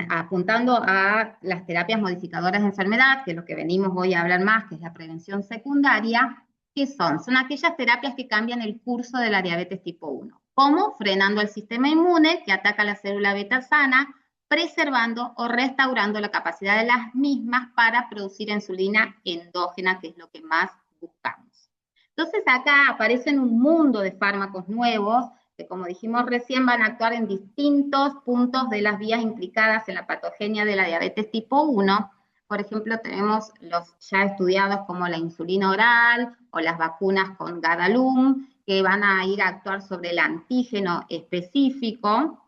C: apuntando a las terapias modificadoras de enfermedad, que es lo que venimos hoy a hablar más, que es la prevención secundaria, ¿qué son? Son aquellas terapias que cambian el curso de la diabetes tipo 1. ¿Cómo? Frenando el sistema inmune que ataca la célula beta sana, preservando o restaurando la capacidad de las mismas para producir insulina endógena, que es lo que más buscamos. Entonces acá aparecen un mundo de fármacos nuevos, que como dijimos recién van a actuar en distintos puntos de las vías implicadas en la patogenia de la diabetes tipo 1. Por ejemplo, tenemos los ya estudiados como la insulina oral o las vacunas con Gadalum, que van a ir a actuar sobre el antígeno específico.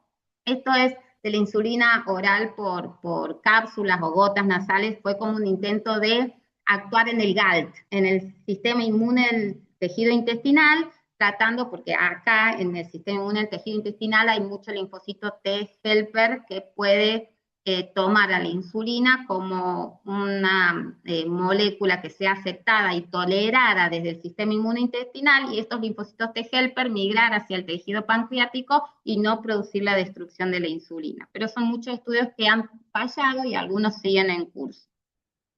C: Esto es de la insulina oral por cápsulas o gotas nasales, fue como un intento de actuar en el GALT, en el sistema inmune del tejido intestinal, tratando, porque acá en el sistema inmune del tejido intestinal hay mucho linfocito T helper que puede tomar a la insulina como una molécula que sea aceptada y tolerada desde el sistema inmunointestinal, y estos linfocitos T helper migrar hacia el tejido pancreático y no producir la destrucción de la insulina. Pero son muchos estudios que han fallado y algunos siguen en curso.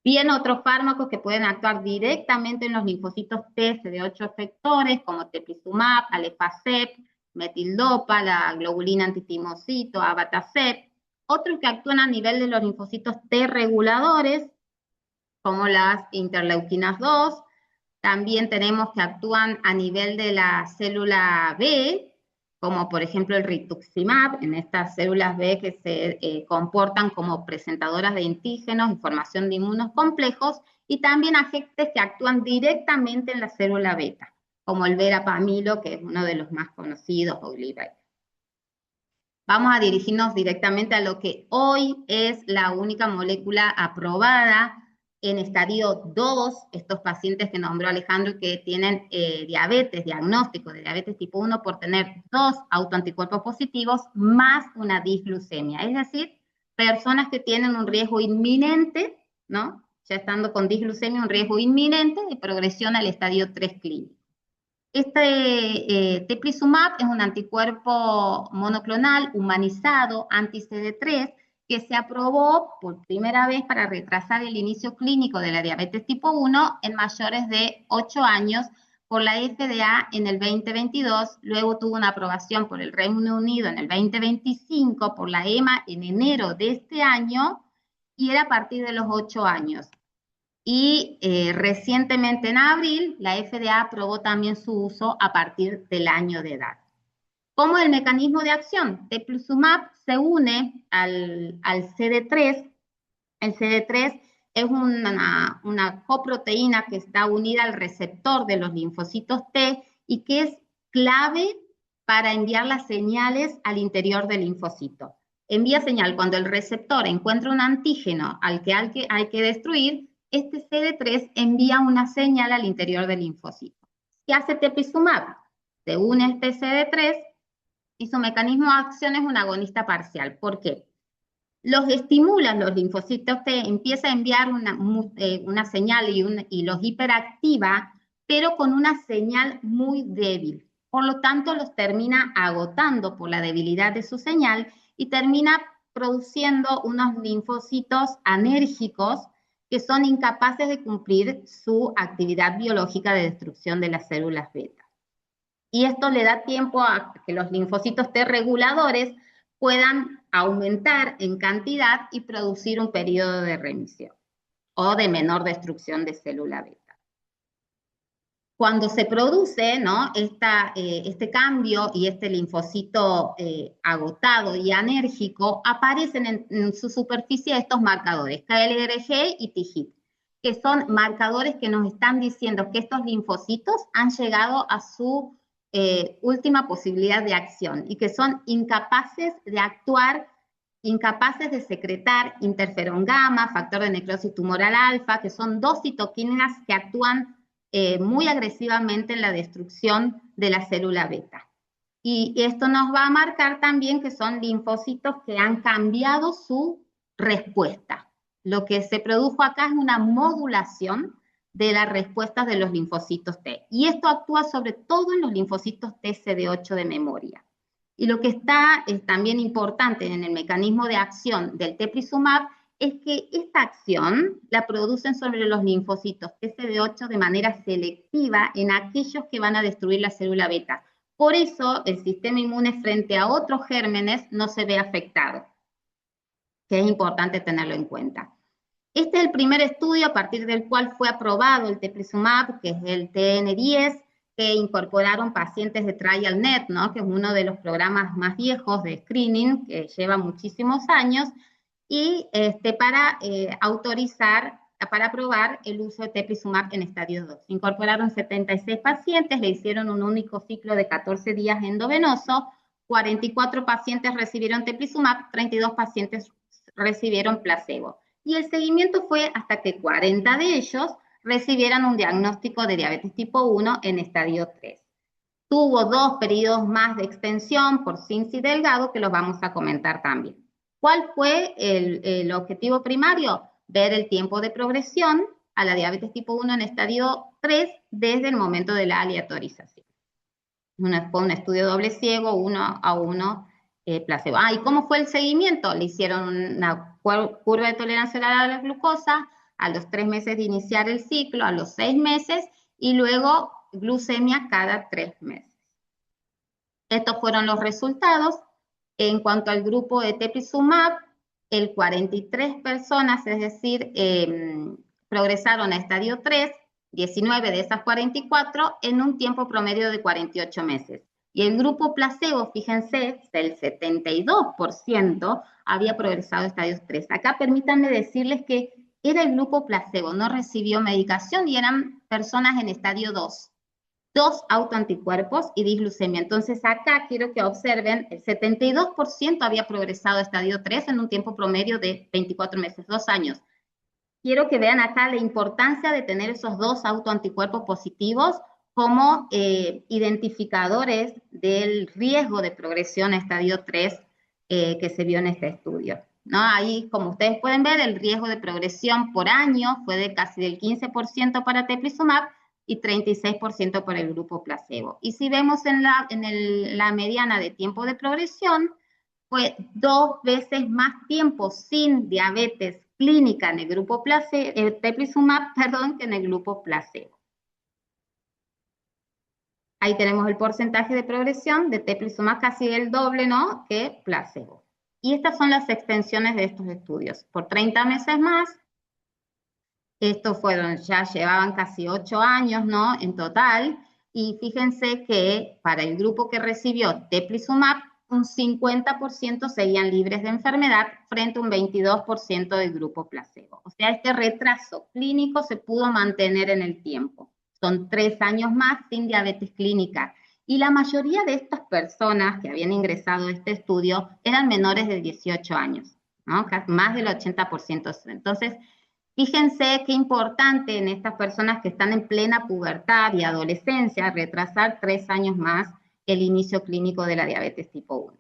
C: Bien, otros fármacos que pueden actuar directamente en los linfocitos T CD8 efectores, como teplizumab, alefacep, metildopa, la globulina antitimocito, abatacept. Otros que actúan a nivel de los linfocitos T reguladores, como las interleuquinas 2. También tenemos que actúan a nivel de la célula B, como por ejemplo el rituximab, en estas células B que se comportan como presentadoras de antígenos y formación de inmunos complejos, y también agentes que actúan directamente en la célula beta, como el verapamilo, que es uno de los más conocidos, o Gleevec. Vamos a dirigirnos directamente a lo que hoy es la única molécula aprobada en estadio 2, estos pacientes que nombró Alejandro que tienen diabetes, diagnóstico de diabetes tipo 1 por tener 2 autoanticuerpos positivos más una disglucemia, es decir, personas que tienen un riesgo inminente, ¿no? Ya estando con disglucemia, un riesgo inminente de progresión al estadio 3 clínico. Teplizumab es un anticuerpo monoclonal humanizado anti-CD3 que se aprobó por primera vez para retrasar el inicio clínico de la diabetes tipo 1 en mayores de 8 años por la FDA en el 2022, luego tuvo una aprobación por el Reino Unido en el 2025, por la EMA en enero de este año, y era a partir de los 8 años. Y recientemente en abril, la FDA aprobó también su uso a partir del año de edad. ¿Cómo es el mecanismo de acción? Teplizumab se une al CD3. El CD3 es una coproteína que está unida al receptor de los linfocitos T y que es clave para enviar las señales al interior del linfocito. Envía señal cuando el receptor encuentra un antígeno al que hay que destruir. Este CD3 envía una señal al interior del linfocito. ¿Qué hace teplizumab? Se une a este CD3 y su mecanismo de acción es un agonista parcial. ¿Por qué? Los estimulan los linfocitos T, empieza a enviar una señal y los hiperactiva, pero con una señal muy débil. Por lo tanto, los termina agotando por la debilidad de su señal y termina produciendo unos linfocitos anérgicos que son incapaces de cumplir su actividad biológica de destrucción de las células beta. Y esto le da tiempo a que los linfocitos T reguladores puedan aumentar en cantidad y producir un periodo de remisión o de menor destrucción de célula beta. Cuando se produce, ¿no?, este cambio y este linfocito agotado y anérgico, aparecen en su superficie estos marcadores, KLRG y TIGIT, que son marcadores que nos están diciendo que estos linfocitos han llegado a su última posibilidad de acción y que son incapaces de actuar, incapaces de secretar interferón gamma, factor de necrosis tumoral alfa, que son 2 citoquinas que actúan muy agresivamente en la destrucción de la célula beta. Y esto nos va a marcar también que son linfocitos que han cambiado su respuesta. Lo que se produjo acá es una modulación de las respuestas de los linfocitos T. Y esto actúa sobre todo en los linfocitos T CD8 de memoria. Y lo que está también importante en el mecanismo de acción del teplizumab es que esta acción la producen sobre los linfocitos TCD8 de manera selectiva en aquellos que van a destruir la célula beta. Por eso el sistema inmune frente a otros gérmenes no se ve afectado, que es importante tenerlo en cuenta. Este es el primer estudio a partir del cual fue aprobado el teplizumab, que es el TN10, que incorporaron pacientes de TrialNet, ¿no?, que es uno de los programas más viejos de screening, que lleva muchísimos años, y para aprobar el uso de teplizumab en estadio 2. Incorporaron 76 pacientes, le hicieron un único ciclo de 14 días endovenoso, 44 pacientes recibieron teplizumab, 32 pacientes recibieron placebo. Y el seguimiento fue hasta que 40 de ellos recibieran un diagnóstico de diabetes tipo 1 en estadio 3. Tuvo 2 periodos más de extensión por Cincy Delgado, que los vamos a comentar también. ¿Cuál fue el objetivo primario? Ver el tiempo de progresión a la diabetes tipo 1 en estadio 3 desde el momento de la aleatorización. Fue un estudio doble ciego, 1:1 placebo. ¿Y cómo fue el seguimiento? Le hicieron una curva de tolerancia oral a la glucosa a los 3 meses de iniciar el ciclo, a los 6 meses, y luego glucemia cada 3 meses. Estos fueron los resultados. En cuanto al grupo de teplizumab, el 43 personas, es decir, progresaron a estadio 3, 19 de esas 44 en un tiempo promedio de 48 meses. Y el grupo placebo, fíjense, el 72% había progresado a estadio 3. Acá permítanme decirles que era el grupo placebo, no recibió medicación y eran personas en estadio 2. 2 autoanticuerpos y disglucemia. Entonces acá quiero que observen, el 72% había progresado a estadio 3 en un tiempo promedio de 24 meses, 2 años. Quiero que vean acá la importancia de tener esos 2 autoanticuerpos positivos como identificadores del riesgo de progresión a estadio 3 que se vio en este estudio, ¿no? Ahí, como ustedes pueden ver, el riesgo de progresión por año fue de casi del 15% para teplizumab y 36% por el grupo placebo. Y si vemos en la mediana de tiempo de progresión, fue 2 veces más tiempo sin diabetes clínica en el grupo teplizumab, que en el grupo placebo. Ahí tenemos el porcentaje de progresión de teplizumab, casi el doble, ¿no?, que placebo. Y estas son las extensiones de estos estudios. Por 30 meses más, estos ya llevaban casi 8 años, ¿no?, en total, y fíjense que para el grupo que recibió teplizumab, un 50% seguían libres de enfermedad frente a un 22% del grupo placebo. O sea, este retraso clínico se pudo mantener en el tiempo. Son 3 años más sin diabetes clínica. Y la mayoría de estas personas que habían ingresado a este estudio eran menores de 18 años, ¿no? Más del 80%. Entonces, fíjense qué importante en estas personas que están en plena pubertad y adolescencia retrasar 3 años más el inicio clínico de la diabetes tipo 1.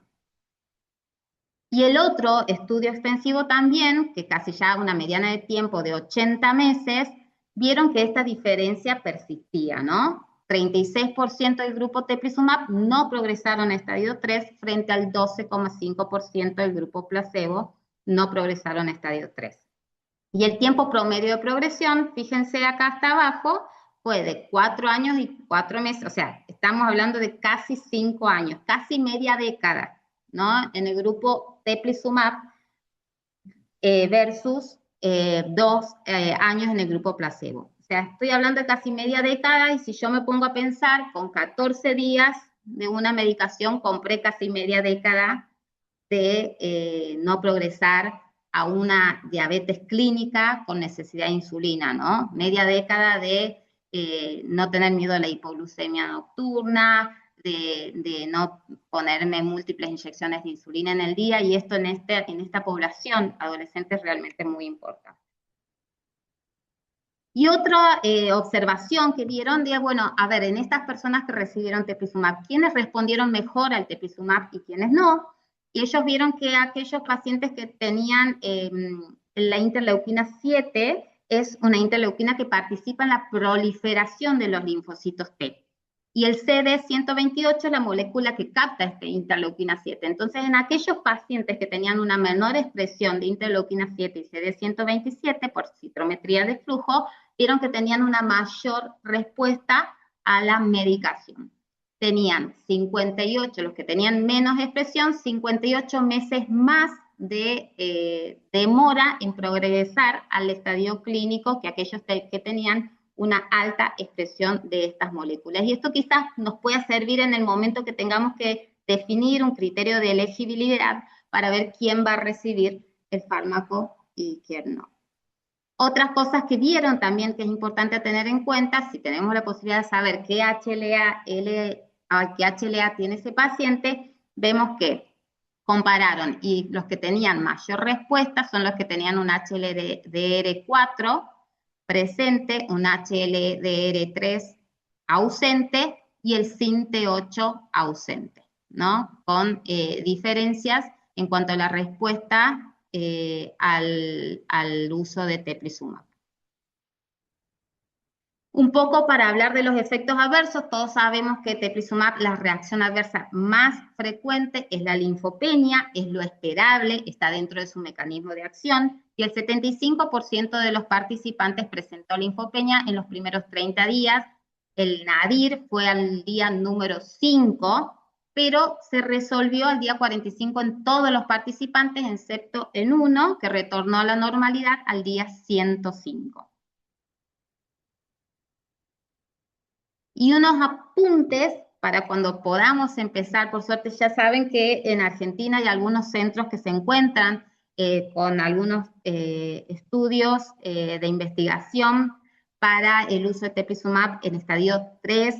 C: Y el otro estudio extensivo también, que casi ya una mediana de tiempo de 80 meses, vieron que esta diferencia persistía, ¿no? 36% del grupo teplizumab no progresaron a estadio 3 frente al 12,5% del grupo placebo no progresaron a estadio 3. Y el tiempo promedio de progresión, fíjense acá hasta abajo, fue de 4 años y 4 meses, o sea, estamos hablando de casi 5 años, casi media década, ¿no?, en el grupo teplizumab versus 2 años en el grupo placebo. O sea, estoy hablando de casi media década y si yo me pongo a pensar, con 14 días de una medicación compré casi media década de no progresar a una diabetes clínica con necesidad de insulina, ¿no? Media década de no tener miedo a la hipoglucemia nocturna, de no ponerme múltiples inyecciones de insulina en el día, y esto en esta población adolescente es realmente muy importante. Y otra observación que dieron, bueno, a ver, en estas personas que recibieron teplizumab, ¿quiénes respondieron mejor al teplizumab y quiénes no? Y ellos vieron que aquellos pacientes que tenían la interleuquina 7, es una interleuquina que participa en la proliferación de los linfocitos T. Y el CD128 es la molécula que capta esta interleuquina 7. Entonces, en aquellos pacientes que tenían una menor expresión de interleuquina 7 y CD127 por citrometría de flujo, vieron que tenían una mayor respuesta a la medicación. Tenían 58, los que tenían menos expresión, 58 meses más de demora en progresar al estadio clínico que aquellos que tenían una alta expresión de estas moléculas. Y esto quizás nos pueda servir en el momento que tengamos que definir un criterio de elegibilidad para ver quién va a recibir el fármaco y quién no. Otras cosas que vieron también que es importante tener en cuenta, si tenemos la posibilidad de saber qué HLA tiene ese paciente, vemos que compararon y los que tenían mayor respuesta son los que tenían un HLDR4 presente, un HLDR3 ausente y el SINT8 ausente, ¿no? Con diferencias en cuanto a la respuesta al uso de teplizumab. Un poco para hablar de los efectos adversos, todos sabemos que teplizumab, la reacción adversa más frecuente es la linfopenia, es lo esperable, está dentro de su mecanismo de acción, y el 75% de los participantes presentó linfopenia en los primeros 30 días. El nadir fue al día número 5, pero se resolvió al día 45 en todos los participantes, excepto en uno, que retornó a la normalidad al día 105. Y unos apuntes para cuando podamos empezar. Por suerte ya saben que en Argentina hay algunos centros que se encuentran con algunos estudios de investigación para el uso de teplizumab en estadio 3.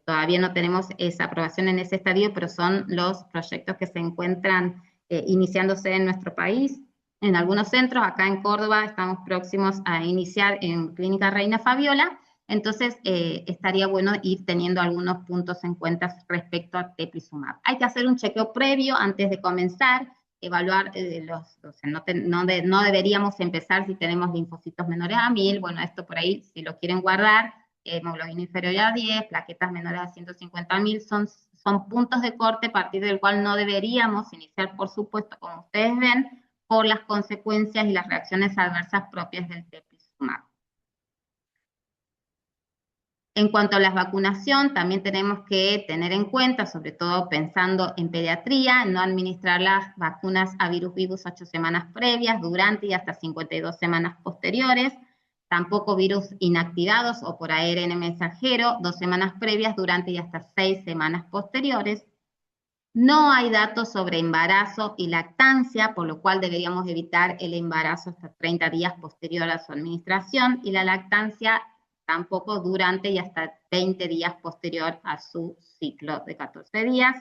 C: Todavía no tenemos esa aprobación en ese estadio, pero son los proyectos que se encuentran iniciándose en nuestro país. En algunos centros, acá en Córdoba, estamos próximos a iniciar en Clínica Reina Fabiola. Entonces, estaría bueno ir teniendo algunos puntos en cuenta respecto a teplizumab. Hay que hacer un chequeo previo antes de comenzar, evaluar no deberíamos empezar si tenemos linfocitos menores a 1000, bueno, esto por ahí, si lo quieren guardar, hemoglobina inferior a 10, plaquetas menores a 150.000, son puntos de corte a partir del cual no deberíamos iniciar, por supuesto, como ustedes ven, por las consecuencias y las reacciones adversas propias del teplizumab. En cuanto a la vacunación, también tenemos que tener en cuenta, sobre todo pensando en pediatría, no administrar las vacunas a virus vivus 8 semanas previas, durante y hasta 52 semanas posteriores, tampoco virus inactivados o por ARN mensajero, 2 semanas previas, durante y hasta 6 semanas posteriores. No hay datos sobre embarazo y lactancia, por lo cual deberíamos evitar el embarazo hasta 30 días posterior a su administración, y la lactancia tampoco durante y hasta 20 días posterior a su ciclo de 14 días.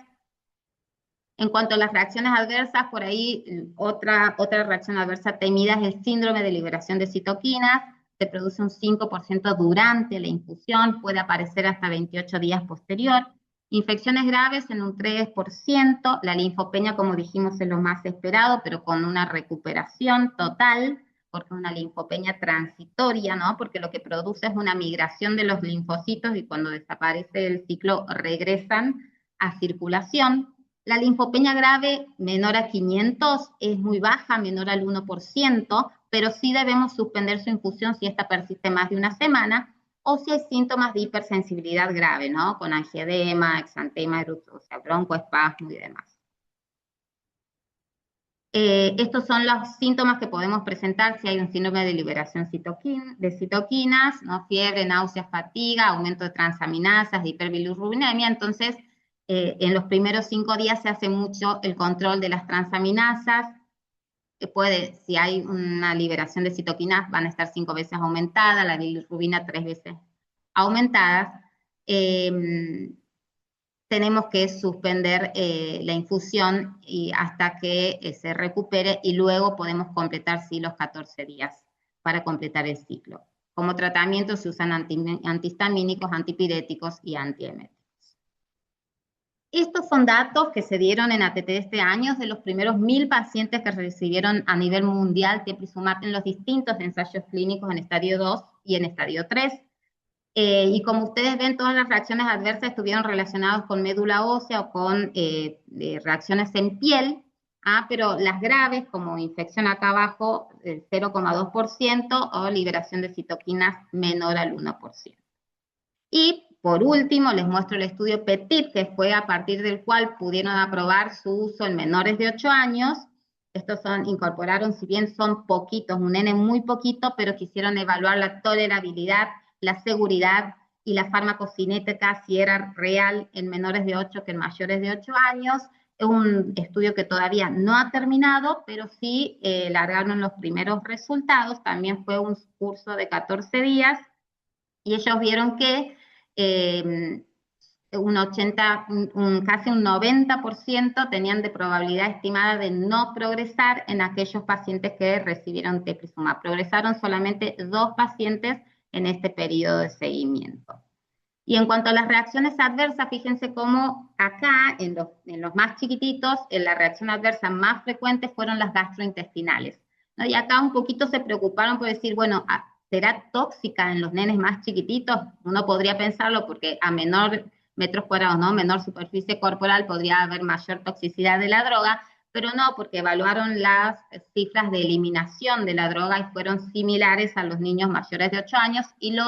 C: En cuanto a las reacciones adversas, por ahí otra reacción adversa temida es el síndrome de liberación de citoquinas. Se produce un 5% durante la infusión, puede aparecer hasta 28 días posterior. Infecciones graves en un 3%, la linfopenia, como dijimos, es lo más esperado, pero con una recuperación total, porque es una linfopenia transitoria, ¿no? Porque lo que produce es una migración de los linfocitos y cuando desaparece el ciclo regresan a circulación. La linfopenia grave menor a 500 es muy baja, menor al 1%, pero sí debemos suspender su infusión si esta persiste más de una semana, o si hay síntomas de hipersensibilidad grave, ¿no? Con angioedema, exantema, o sea, broncoespasmo y demás. Estos son los síntomas que podemos presentar si hay un síndrome de liberación de citoquinas, ¿no? Fiebre, náuseas, fatiga, aumento de transaminasas, de hiperbilirrubinemia. Entonces, en los primeros 5 días se hace mucho el control de las transaminasas. Si hay una liberación de citoquinas, van a estar 5 veces aumentadas, la bilirrubina 3 veces aumentadas. Tenemos que suspender la infusión hasta que se recupere, y luego podemos completar sí los 14 días para completar el ciclo. Como tratamiento se usan antihistamínicos, antipiréticos y antieméticos. Estos son datos que se dieron en ATT este año de los primeros 1000 pacientes que recibieron a nivel mundial teplizumab en los distintos ensayos clínicos en estadio 2 y en estadio 3. Y como ustedes ven, todas las reacciones adversas estuvieron relacionadas con médula ósea o con reacciones en piel, pero las graves, como infección acá abajo, 0,2%, o liberación de citoquinas menor al 1%. Y por último, les muestro el estudio PETIT, que fue a partir del cual pudieron aprobar su uso en menores de 8 años. Estos incorporaron, si bien son poquitos, un N muy poquito, pero quisieron evaluar la tolerabilidad, la seguridad y la farmacocinética, si era real en menores de 8 que en mayores de 8 años. Es un estudio que todavía no ha terminado, pero sí largaron los primeros resultados. También fue un curso de 14 días, y ellos vieron que casi un 90% tenían de probabilidad estimada de no progresar en aquellos pacientes que recibieron teplizumab. Progresaron solamente 2 pacientes en este periodo de seguimiento. Y en cuanto a las reacciones adversas, fíjense cómo acá, en los más chiquititos, la reacción adversa más frecuente fueron las gastrointestinales, ¿no? Y acá un poquito se preocuparon por decir, bueno, ¿será tóxica en los nenes más chiquititos? Uno podría pensarlo porque a menor metros cuadrados, ¿no? Menor superficie corporal podría haber mayor toxicidad de la droga, pero no, porque evaluaron las cifras de eliminación de la droga y fueron similares a los niños mayores de 8 años y lo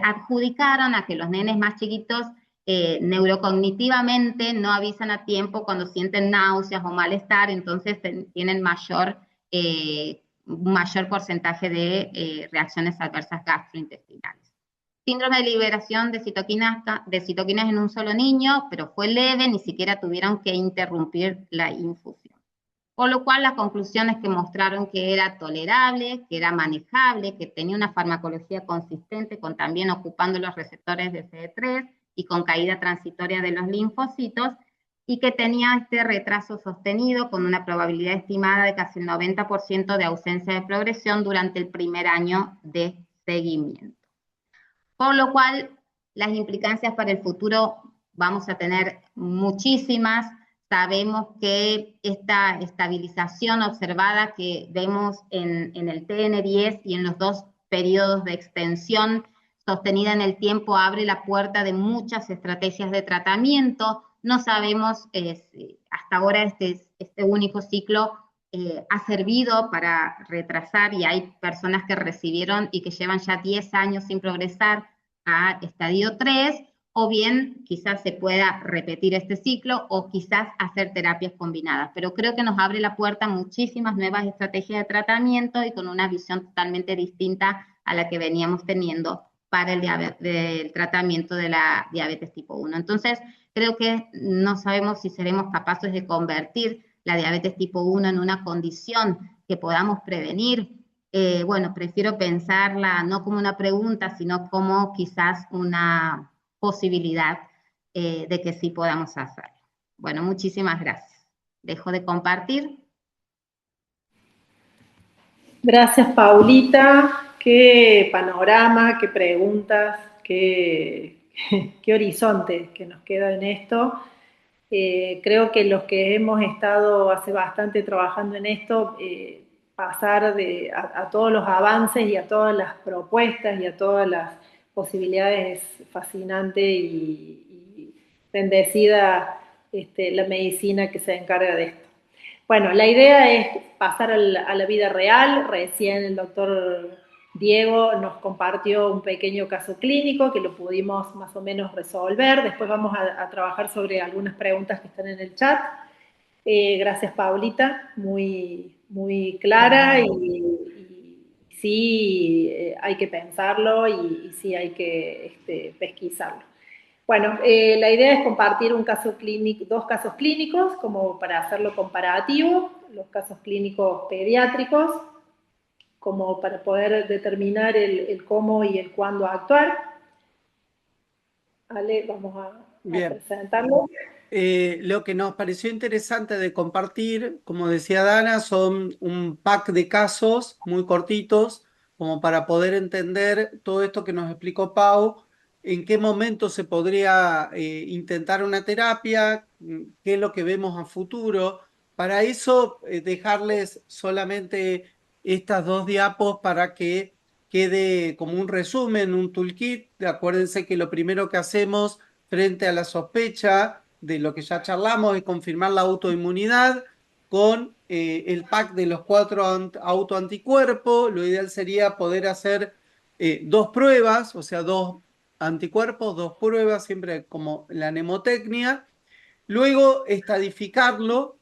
C: adjudicaron a que los nenes más chiquitos neurocognitivamente no avisan a tiempo cuando sienten náuseas o malestar, entonces tienen un mayor porcentaje de reacciones adversas gastrointestinales. Síndrome de liberación de citoquinas en un solo niño, pero fue leve, ni siquiera tuvieron que interrumpir la infusión. Por lo cual las conclusiones que mostraron que era tolerable, que era manejable, que tenía una farmacología consistente, con también ocupando los receptores de CD3 y con caída transitoria de los linfocitos, y que tenía este retraso sostenido con una probabilidad estimada de casi el 90% de ausencia de progresión durante el primer año de seguimiento. Por lo cual, las implicancias para el futuro vamos a tener muchísimas. Sabemos que esta estabilización observada que vemos en el TN10 y en los dos periodos de extensión sostenida en el tiempo abre la puerta de muchas estrategias de tratamiento. No sabemos hasta ahora este único ciclo ha servido para retrasar, y hay personas que recibieron y que llevan ya 10 años sin progresar a estadio 3, o bien quizás se pueda repetir este ciclo o quizás hacer terapias combinadas. Pero creo que nos abre la puerta a muchísimas nuevas estrategias de tratamiento y con una visión totalmente distinta a la que veníamos teniendo para el tratamiento de la diabetes tipo 1. Entonces, creo que no sabemos si seremos capaces de convertir la diabetes tipo 1 en una condición que podamos prevenir. Bueno, prefiero pensarla no como una pregunta, sino como quizás una posibilidad de que sí podamos hacerlo. Bueno, muchísimas gracias. Dejo de compartir.
B: Gracias, Paulita. Qué panorama, qué preguntas, qué, qué horizonte que nos queda en esto. Creo que los que hemos estado hace bastante trabajando en esto, pasar a todos los avances y a todas las propuestas y a todas las posibilidades es fascinante y bendecida la medicina que se encarga de esto. Bueno, la idea es pasar a la vida real. Recién el doctor Diego nos compartió un pequeño caso clínico que lo pudimos más o menos resolver. Después vamos a trabajar sobre algunas preguntas que están en el chat. Gracias, Paulita, muy, muy clara y sí hay que pensarlo y sí hay que pesquisarlo. Bueno, la idea es compartir un caso clínico, dos casos clínicos como para hacerlo comparativo, los casos clínicos pediátricos, como para poder determinar el cómo y el cuándo actuar. Ale, vamos a presentarlo.
A: Lo que nos pareció interesante de compartir, como decía Dana, son un pack de casos muy cortitos, como para poder entender todo esto que nos explicó Pau, en qué momento se podría intentar una terapia, qué es lo que vemos a futuro. Para eso, dejarles solamente estas dos diapos para que quede como un resumen, un toolkit. Acuérdense que lo primero que hacemos frente a la sospecha de lo que ya charlamos es confirmar la autoinmunidad con el pack de los 4 autoanticuerpos. Lo ideal sería poder hacer dos pruebas, o sea, dos anticuerpos, dos pruebas, siempre como la mnemotecnia. Luego estadificarlo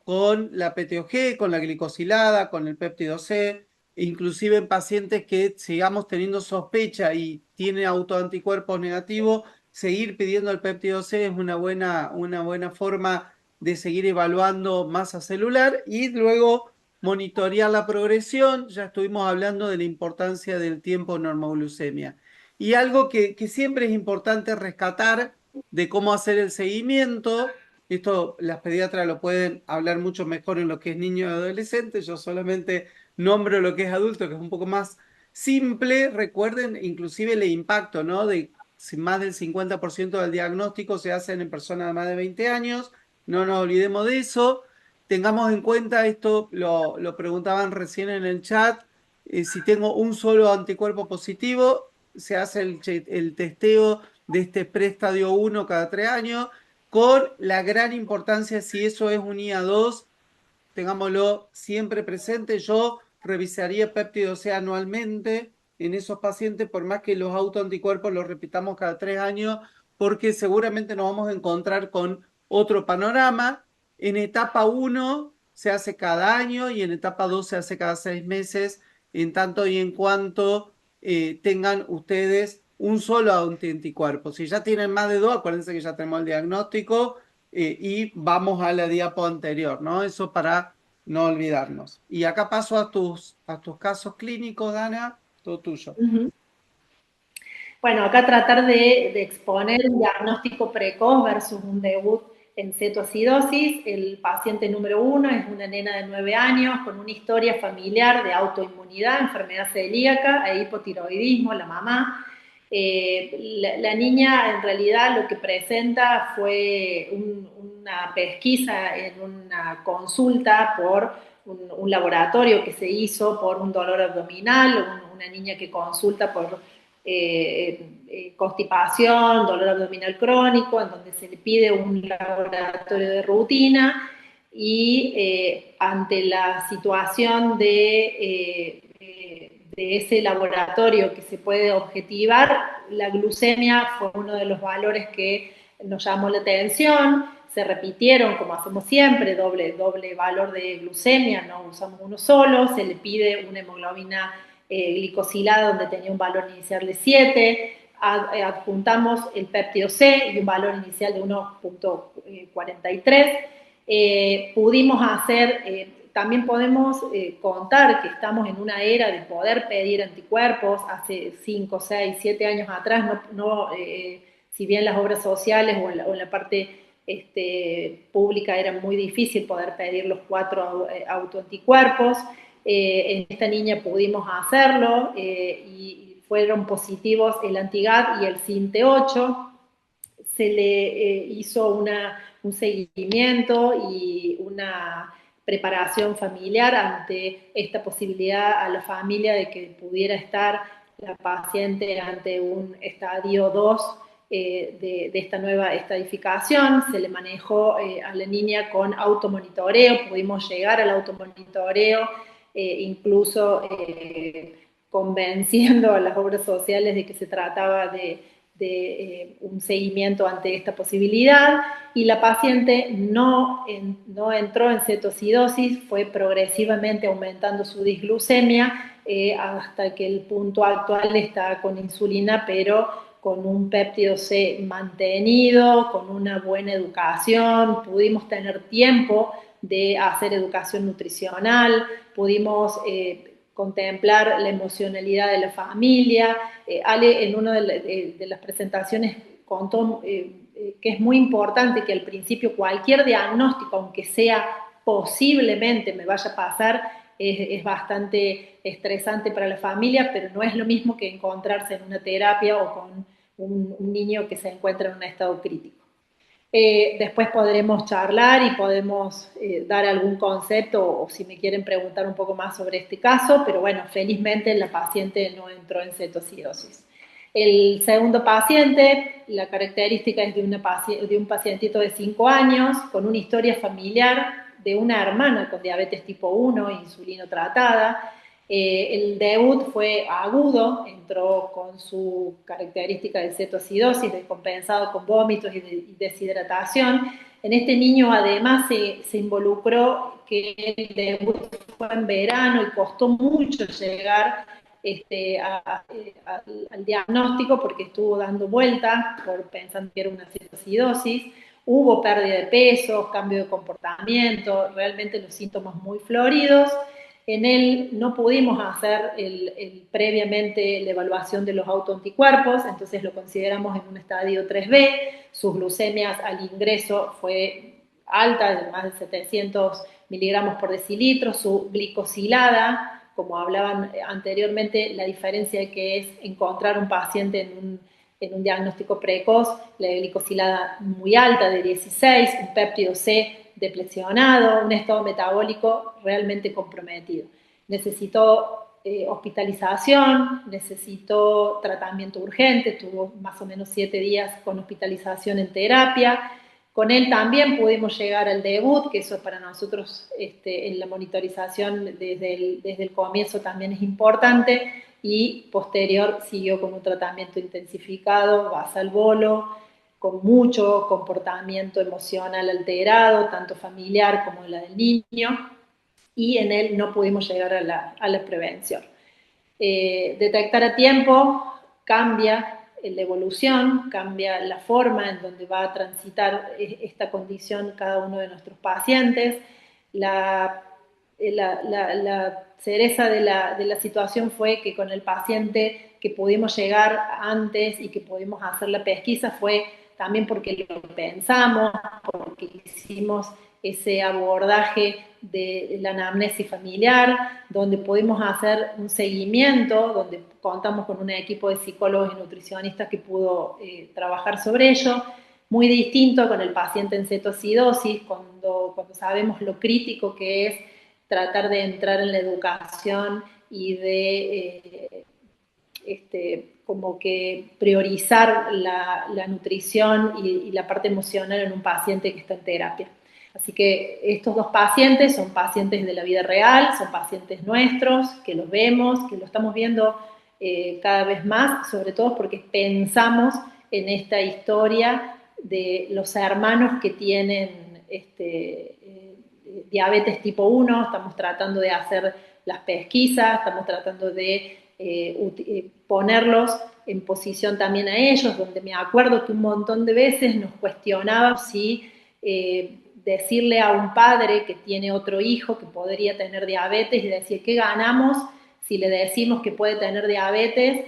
A: con la PTOG, con la glicosilada, con el péptido C, inclusive en pacientes que sigamos teniendo sospecha y tienen autoanticuerpos negativos, seguir pidiendo el péptido C es una buena forma de seguir evaluando masa celular y luego monitorear la progresión. Ya estuvimos hablando de la importancia del tiempo en normoglucemia. Y algo que siempre es importante rescatar de cómo hacer el seguimiento. Esto las pediatras lo pueden hablar mucho mejor en lo que es niño y adolescente. Yo solamente nombro lo que es adulto, que es un poco más simple. Recuerden inclusive el impacto, ¿no? De más del 50% del diagnóstico se hacen en personas de más de 20 años, no nos olvidemos de eso. Tengamos en cuenta, esto lo preguntaban recién en el chat, si tengo un solo anticuerpo positivo, se hace el testeo de este preestadio 1 cada 3 años, con la gran importancia si eso es un IA2, tengámoslo siempre presente. Yo revisaría péptido C anualmente en esos pacientes, por más que los autoanticuerpos los repitamos cada 3 años, porque seguramente nos vamos a encontrar con otro panorama. En etapa 1 se hace cada año y en etapa 2 se hace cada 6 meses, en tanto y en cuanto tengan ustedes un solo anticuerpo. Si ya tienen más de 2, acuérdense que ya tenemos el diagnóstico y vamos a la diapo anterior, ¿no? Eso para no olvidarnos. Y acá paso a tus casos clínicos, Dana, todo tuyo.
B: Bueno, acá tratar de exponer un diagnóstico precoz versus un debut en cetoacidosis. El paciente número 1 es una nena de 9 años con una historia familiar de autoinmunidad, enfermedad celíaca e hipotiroidismo, la mamá. La niña en realidad lo que presenta fue una pesquisa en una consulta por un laboratorio que se hizo por un dolor abdominal, una niña que consulta por constipación, dolor abdominal crónico, en donde se le pide un laboratorio de rutina y ante la situación de ese laboratorio que se puede objetivar, la glucemia fue uno de los valores que nos llamó la atención. Se repitieron, como hacemos siempre, doble valor de glucemia, no usamos uno solo, se le pide una hemoglobina glicosilada donde tenía un valor inicial de 7, adjuntamos el péptido C y un valor inicial de 1.43. Pudimos hacer, también podemos contar que estamos en una era de poder pedir anticuerpos. Hace 5, 6, 7 años atrás, si bien las obras sociales o en la parte pública era muy difícil poder pedir los 4 autoanticuerpos. En esta niña pudimos hacerlo y fueron positivos el anti-GAD y el SINT8. Se le hizo un seguimiento y una preparación familiar ante esta posibilidad a la familia de que pudiera estar la paciente ante un estadio 2 de esta nueva estadificación. Se le manejó a la niña con automonitoreo, pudimos llegar al automonitoreo, incluso convenciendo a las obras sociales de que se trataba de un seguimiento ante esta posibilidad, y la paciente no entró en cetoacidosis, fue progresivamente aumentando su disglucemia hasta que el punto actual está con insulina, pero con un péptido C mantenido, con una buena educación. Pudimos tener tiempo de hacer educación nutricional, pudimos contemplar la emocionalidad de la familia. Ale en una de las presentaciones contó que es muy importante que al principio cualquier diagnóstico, aunque sea posiblemente me vaya a pasar, es bastante estresante para la familia, pero no es lo mismo que encontrarse en una terapia o con un niño que se encuentra en un estado crítico. Después podremos charlar y podemos dar algún concepto o si me quieren preguntar un poco más sobre este caso, pero bueno, felizmente la paciente no entró en cetoacidosis. El segundo paciente, la característica es de un pacientito de 5 años con una historia familiar de una hermana con diabetes tipo 1, insulino tratada. El debut fue agudo, entró con su característica de cetoacidosis, descompensado con vómitos y deshidratación. En este niño además se involucró que el debut fue en verano y costó mucho llegar al diagnóstico porque estuvo dando vuelta pensando que era una cetoacidosis. Hubo pérdida de peso, cambio de comportamiento, realmente los síntomas muy floridos. En él no pudimos hacer previamente la evaluación de los autoanticuerpos, entonces lo consideramos en un estadio 3B. Sus glucemias al ingreso fue alta, de más de 700 miligramos por decilitro. Su glicosilada, como hablaban anteriormente, la diferencia que es encontrar un paciente en un diagnóstico precoz, la glicosilada muy alta de 16, un péptido C deplecionado, un estado metabólico realmente comprometido. Necesitó hospitalización, necesitó tratamiento urgente, tuvo más o menos 7 días con hospitalización en terapia. Con él también pudimos llegar al debut, que eso para nosotros en la monitorización desde el comienzo también es importante, y posterior siguió con un tratamiento intensificado, basal bolo, con mucho comportamiento emocional alterado, tanto familiar como la del niño, y en él no pudimos llegar a la prevención. Detectar a tiempo cambia la evolución, cambia la forma en donde va a transitar esta condición cada uno de nuestros pacientes. La cereza de la situación fue que con el paciente que pudimos llegar antes y que pudimos hacer la pesquisa fue también porque lo pensamos, porque hicimos ese abordaje de la anamnesis familiar, donde pudimos hacer un seguimiento, donde contamos con un equipo de psicólogos y nutricionistas que pudo trabajar sobre ello, muy distinto con el paciente en cetoacidosis, cuando sabemos lo crítico que es tratar de entrar en la educación y de como que priorizar la nutrición y la parte emocional en un paciente que está en terapia. Así que estos dos pacientes son pacientes de la vida real, son pacientes nuestros, que los vemos, que lo estamos viendo cada vez más, sobre todo porque pensamos en esta historia de los hermanos que tienen diabetes tipo 1, estamos tratando de hacer las pesquisas, estamos tratando de ponerlos en posición también a ellos, donde me acuerdo que un montón de veces nos cuestionaba si decirle a un padre que tiene otro hijo que podría tener diabetes y decir, ¿qué ganamos si le decimos que puede tener diabetes?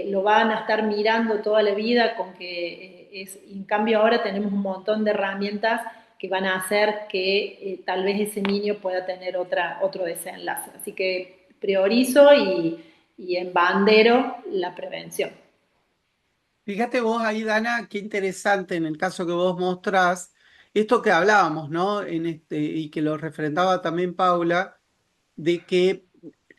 B: Lo van a estar mirando toda la vida con que en cambio ahora tenemos un montón de herramientas que van a hacer que tal vez ese niño pueda tener otro desenlace. Así que priorizo y embandero la prevención.
A: Fíjate vos ahí, Dana, qué interesante en el caso que vos mostrás, esto que hablábamos, ¿no? Y que lo refrendaba también Paula, de que,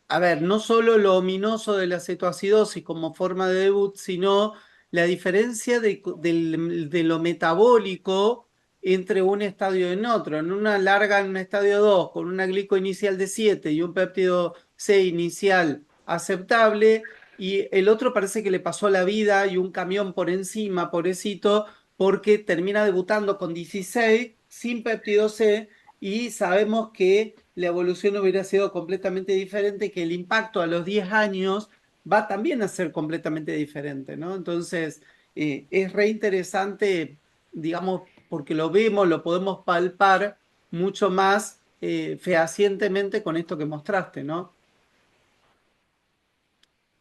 A: a ver, no solo lo ominoso de la cetoacidosis como forma de debut, sino la diferencia de lo metabólico entre un estadio y otro. En una larga, en un estadio 2 con una glico inicial de 7 y un péptido C inicial aceptable, y el otro parece que le pasó la vida y un camión por encima, pobrecito, porque termina debutando con 16 sin péptido C, y sabemos que la evolución hubiera sido completamente diferente, que el impacto a los 10 años va también a ser completamente diferente, ¿no? Entonces, es re interesante, digamos, porque lo vemos, lo podemos palpar mucho más fehacientemente con esto que mostraste, ¿no?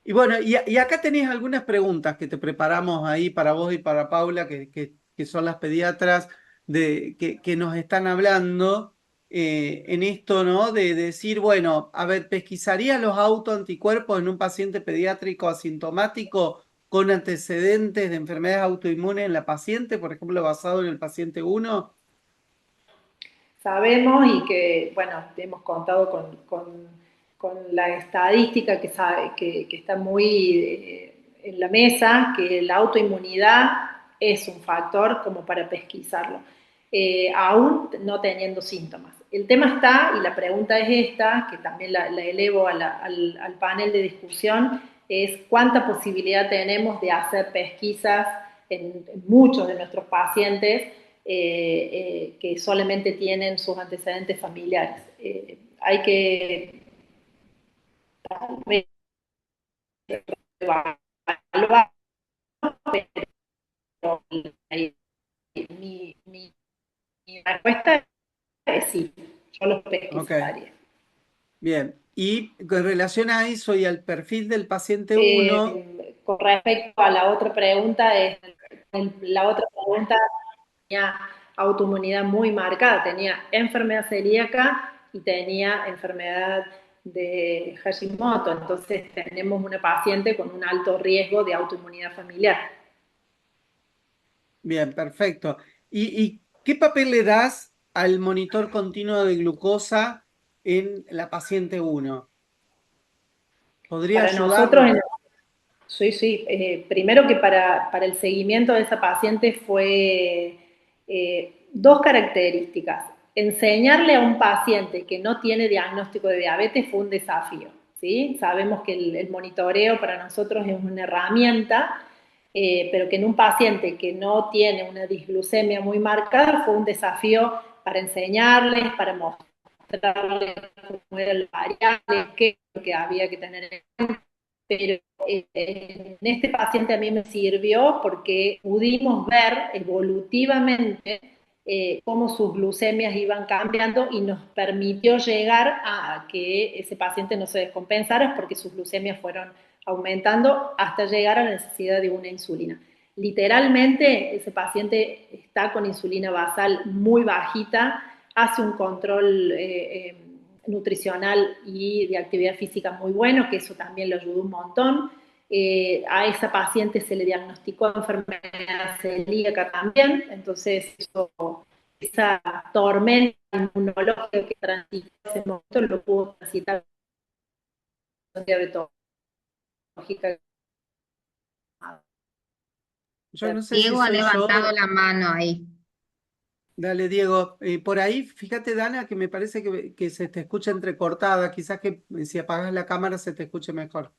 A: Y bueno, y acá tenés algunas preguntas que te preparamos ahí para vos y para Paula, que son las pediatras que nos están hablando en esto, ¿no? De decir, bueno, a ver, ¿pesquisaría los autoanticuerpos en un paciente pediátrico asintomático con antecedentes de enfermedades autoinmunes en la paciente, por ejemplo, basado en el paciente uno?
B: Sabemos y que, bueno, hemos contado con la estadística que está muy en la mesa, que la autoinmunidad es un factor como para pesquisarlo, aún no teniendo síntomas. El tema está, y la pregunta es esta, que también la elevo al panel de discusión, es cuánta posibilidad tenemos de hacer pesquisas en muchos de nuestros pacientes que solamente tienen sus antecedentes familiares. Hay que tal vez evaluar, pero mi respuesta es sí, yo los
A: Ok,
B: pesquisaría.
A: bien. Y con relación a eso y al perfil del paciente uno.
B: Con respecto a la otra pregunta, la otra pregunta tenía autoinmunidad muy marcada, tenía enfermedad celíaca y tenía enfermedad de Hashimoto, entonces tenemos una paciente con un alto riesgo de autoinmunidad familiar.
A: Bien, perfecto. ¿Y qué papel le das al monitor continuo de glucosa en la paciente uno? ¿Podría
B: Para nosotros,
A: ayudarlo?
B: sí, sí, primero que para el seguimiento de esa paciente fue dos características. Enseñarle a un paciente que no tiene diagnóstico de diabetes fue un desafío, ¿sí? Sabemos que el monitoreo para nosotros es una herramienta, pero que en un paciente que no tiene una disglucemia muy marcada fue un desafío para enseñarles, para mostrarles cómo era el variable, qué es lo que había que tener en cuenta, pero en este paciente a mí me sirvió porque pudimos ver evolutivamente cómo sus glucemias iban cambiando y nos permitió llegar a que ese paciente no se descompensara porque sus glucemias fueron aumentando hasta llegar a la necesidad de una insulina. Literalmente ese paciente está con insulina basal muy bajita, hace un control nutricional y de actividad física muy bueno, que eso también lo ayudó un montón. A esa paciente se le diagnosticó enfermedad celíaca también, entonces esa tormenta inmunológica que transitó en ese momento lo pudo transitar con diabetológica.
A: Yo no sé si
C: Diego ha
A: soy
C: levantado
A: yo.
C: la mano ahí.
A: Dale, Diego. Por ahí, fíjate, Dana, que me parece que se te escucha entrecortada. Quizás que si apagas la cámara se te escuche mejor.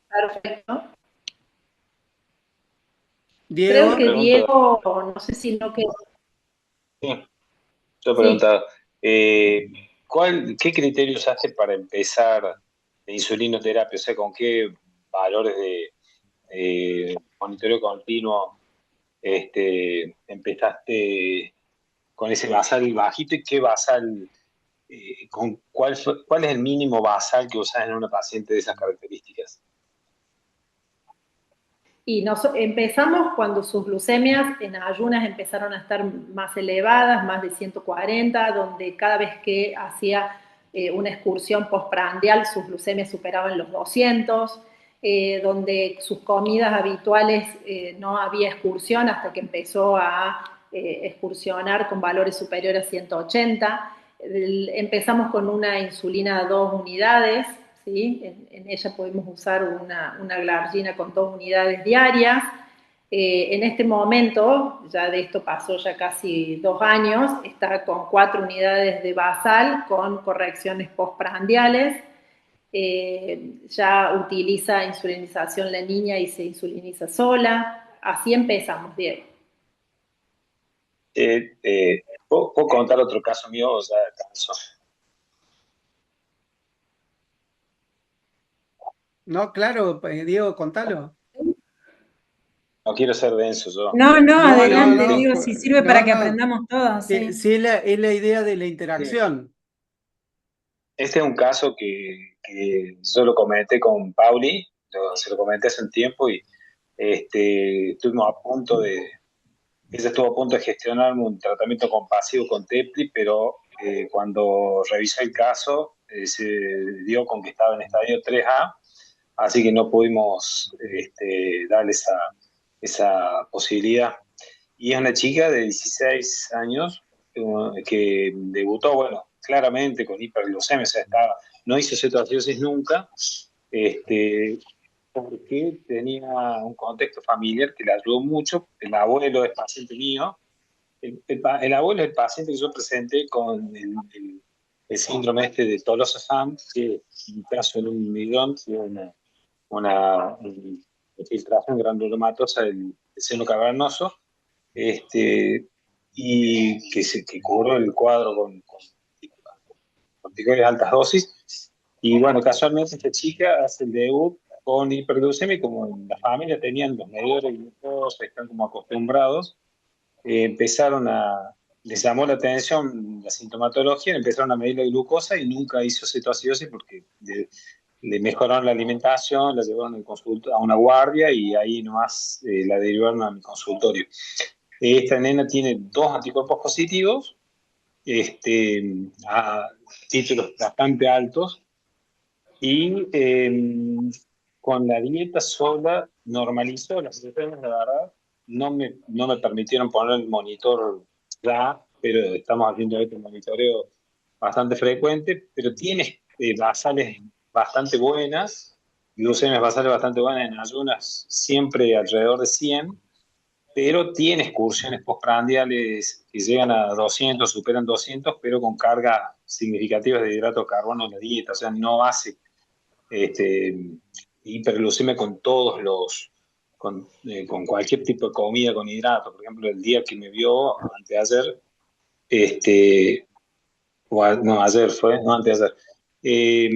B: Perfecto. Creo
A: Diego,
B: que
E: Pregunto,
B: Diego, no sé si no quedó.
E: sí, yo
B: Sí,
E: preguntaba, ¿qué criterios hace para empezar la insulinoterapia? O sea, ¿con qué valores de monitoreo continuo empezaste con ese basal bajito y qué basal, cuál es el mínimo basal que usas en una paciente de esas características?
B: y empezamos cuando sus glucemias en ayunas empezaron a estar más elevadas, más de 140, donde cada vez que hacía una excursión postprandial sus glucemias superaban los 200, donde sus comidas habituales no había excursión hasta que empezó a excursionar con valores superiores a 180. Empezamos con una insulina de 2 unidades, ¿sí? En ella podemos usar una glargina con 2 unidades diarias. En este momento, ya de esto pasó ya casi 2 años, está con 4 unidades de basal con correcciones postprandiales. Ya utiliza insulinización la niña y se insuliniza sola. Así empezamos, Diego.
E: ¿Puedo contar otro caso mío? O sea, caso.
A: no, claro, Diego, contalo.
E: No quiero ser denso yo.
D: No, no,
A: No, no,
D: adelante,
A: no,
D: digo, si sirve para
A: no,
D: que
A: no.
D: aprendamos todos, sí.
A: Sí, es la idea de la
E: Sí.
A: interacción.
E: Este es un caso que yo lo comenté con Pauli, se lo comenté hace un tiempo y estuvimos a punto ella estuvo a punto de gestionar un tratamiento compasivo con Tepli, pero cuando revisó el caso se dio con que estaba en estadio 3A, así que no pudimos darle esa posibilidad. Y es una chica de 16 años que debutó, bueno, claramente con hiperglucemia, o sea, no hizo cetoacidosis nunca, este, porque tenía un contexto familiar que le ayudó mucho. El abuelo es paciente mío, el abuelo es el paciente que yo presenté con el síndrome de Tolosa-Sam, que es un caso en un midón, tiene una infiltración granulomatosa del seno cavernoso, y que curó el cuadro con corticoides de altas dosis. Y bueno, casualmente esta chica hace el debut con hiperglucemia y como en la familia tenían los medidores de glucosa, están como acostumbrados, empezaron les llamó la atención la sintomatología, empezaron a medir la glucosa y nunca hizo cetoacidosis porque le mejoraron la alimentación, la llevaron a una guardia y ahí nomás la derivaron a mi consultorio. Esta nena tiene dos anticuerpos positivos, a títulos bastante altos, y con la dieta sola normalizó las situaciones, la verdad. no me permitieron poner el monitor ya, pero estamos haciendo este monitoreo bastante frecuente, pero tiene basales bastante buenas, glucemias basales bastante buenas en ayunas, siempre alrededor de 100, pero tiene excursiones postprandiales que llegan a 200, superan 200, pero con cargas significativas de hidrato de carbono en la dieta, o sea, no hace este, hiperglucemia con todos los, con cualquier tipo de comida con hidrato. Por ejemplo, el día que me vio, anteayer, no, ayer fue, no, anteayer, eh,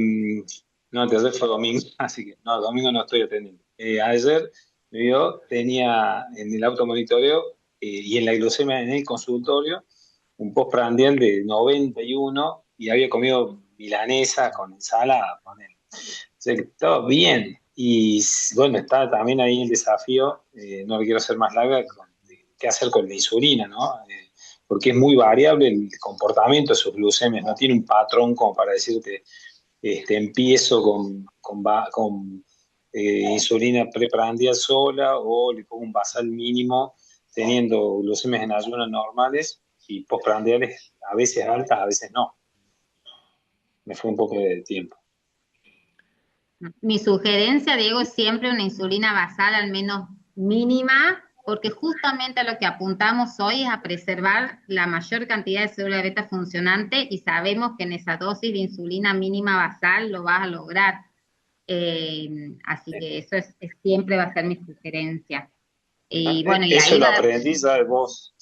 E: no, anteayer fue domingo, así que no, domingo no estoy atendiendo. Ayer me vio, tenía en el automonitoreo y en la glucemia en el consultorio un postprandial de 91 y había comido milanesa con ensalada, con él. O sea, que estaba bien. Y bueno, está también ahí el desafío, no le quiero hacer más larga, de qué hacer con la insulina, ¿no? Porque es muy variable el comportamiento de sus glucemias, no tiene un patrón como para decirte, empiezo con insulina preprandial sola o le pongo un basal mínimo teniendo glucemias en ayunas normales y postprandiales a veces altas, a veces no. Me fue un poco de tiempo.
C: Mi sugerencia, Diego, es siempre una insulina basal al menos mínima, porque justamente a lo que apuntamos hoy es a preservar la mayor cantidad de células beta funcionante y sabemos que en esa dosis de insulina mínima basal lo vas a lograr. Así que eso siempre va a ser mi sugerencia. Y bueno, y
E: Eso
C: ahí
E: lo
C: va.
E: aprendí ya de vos.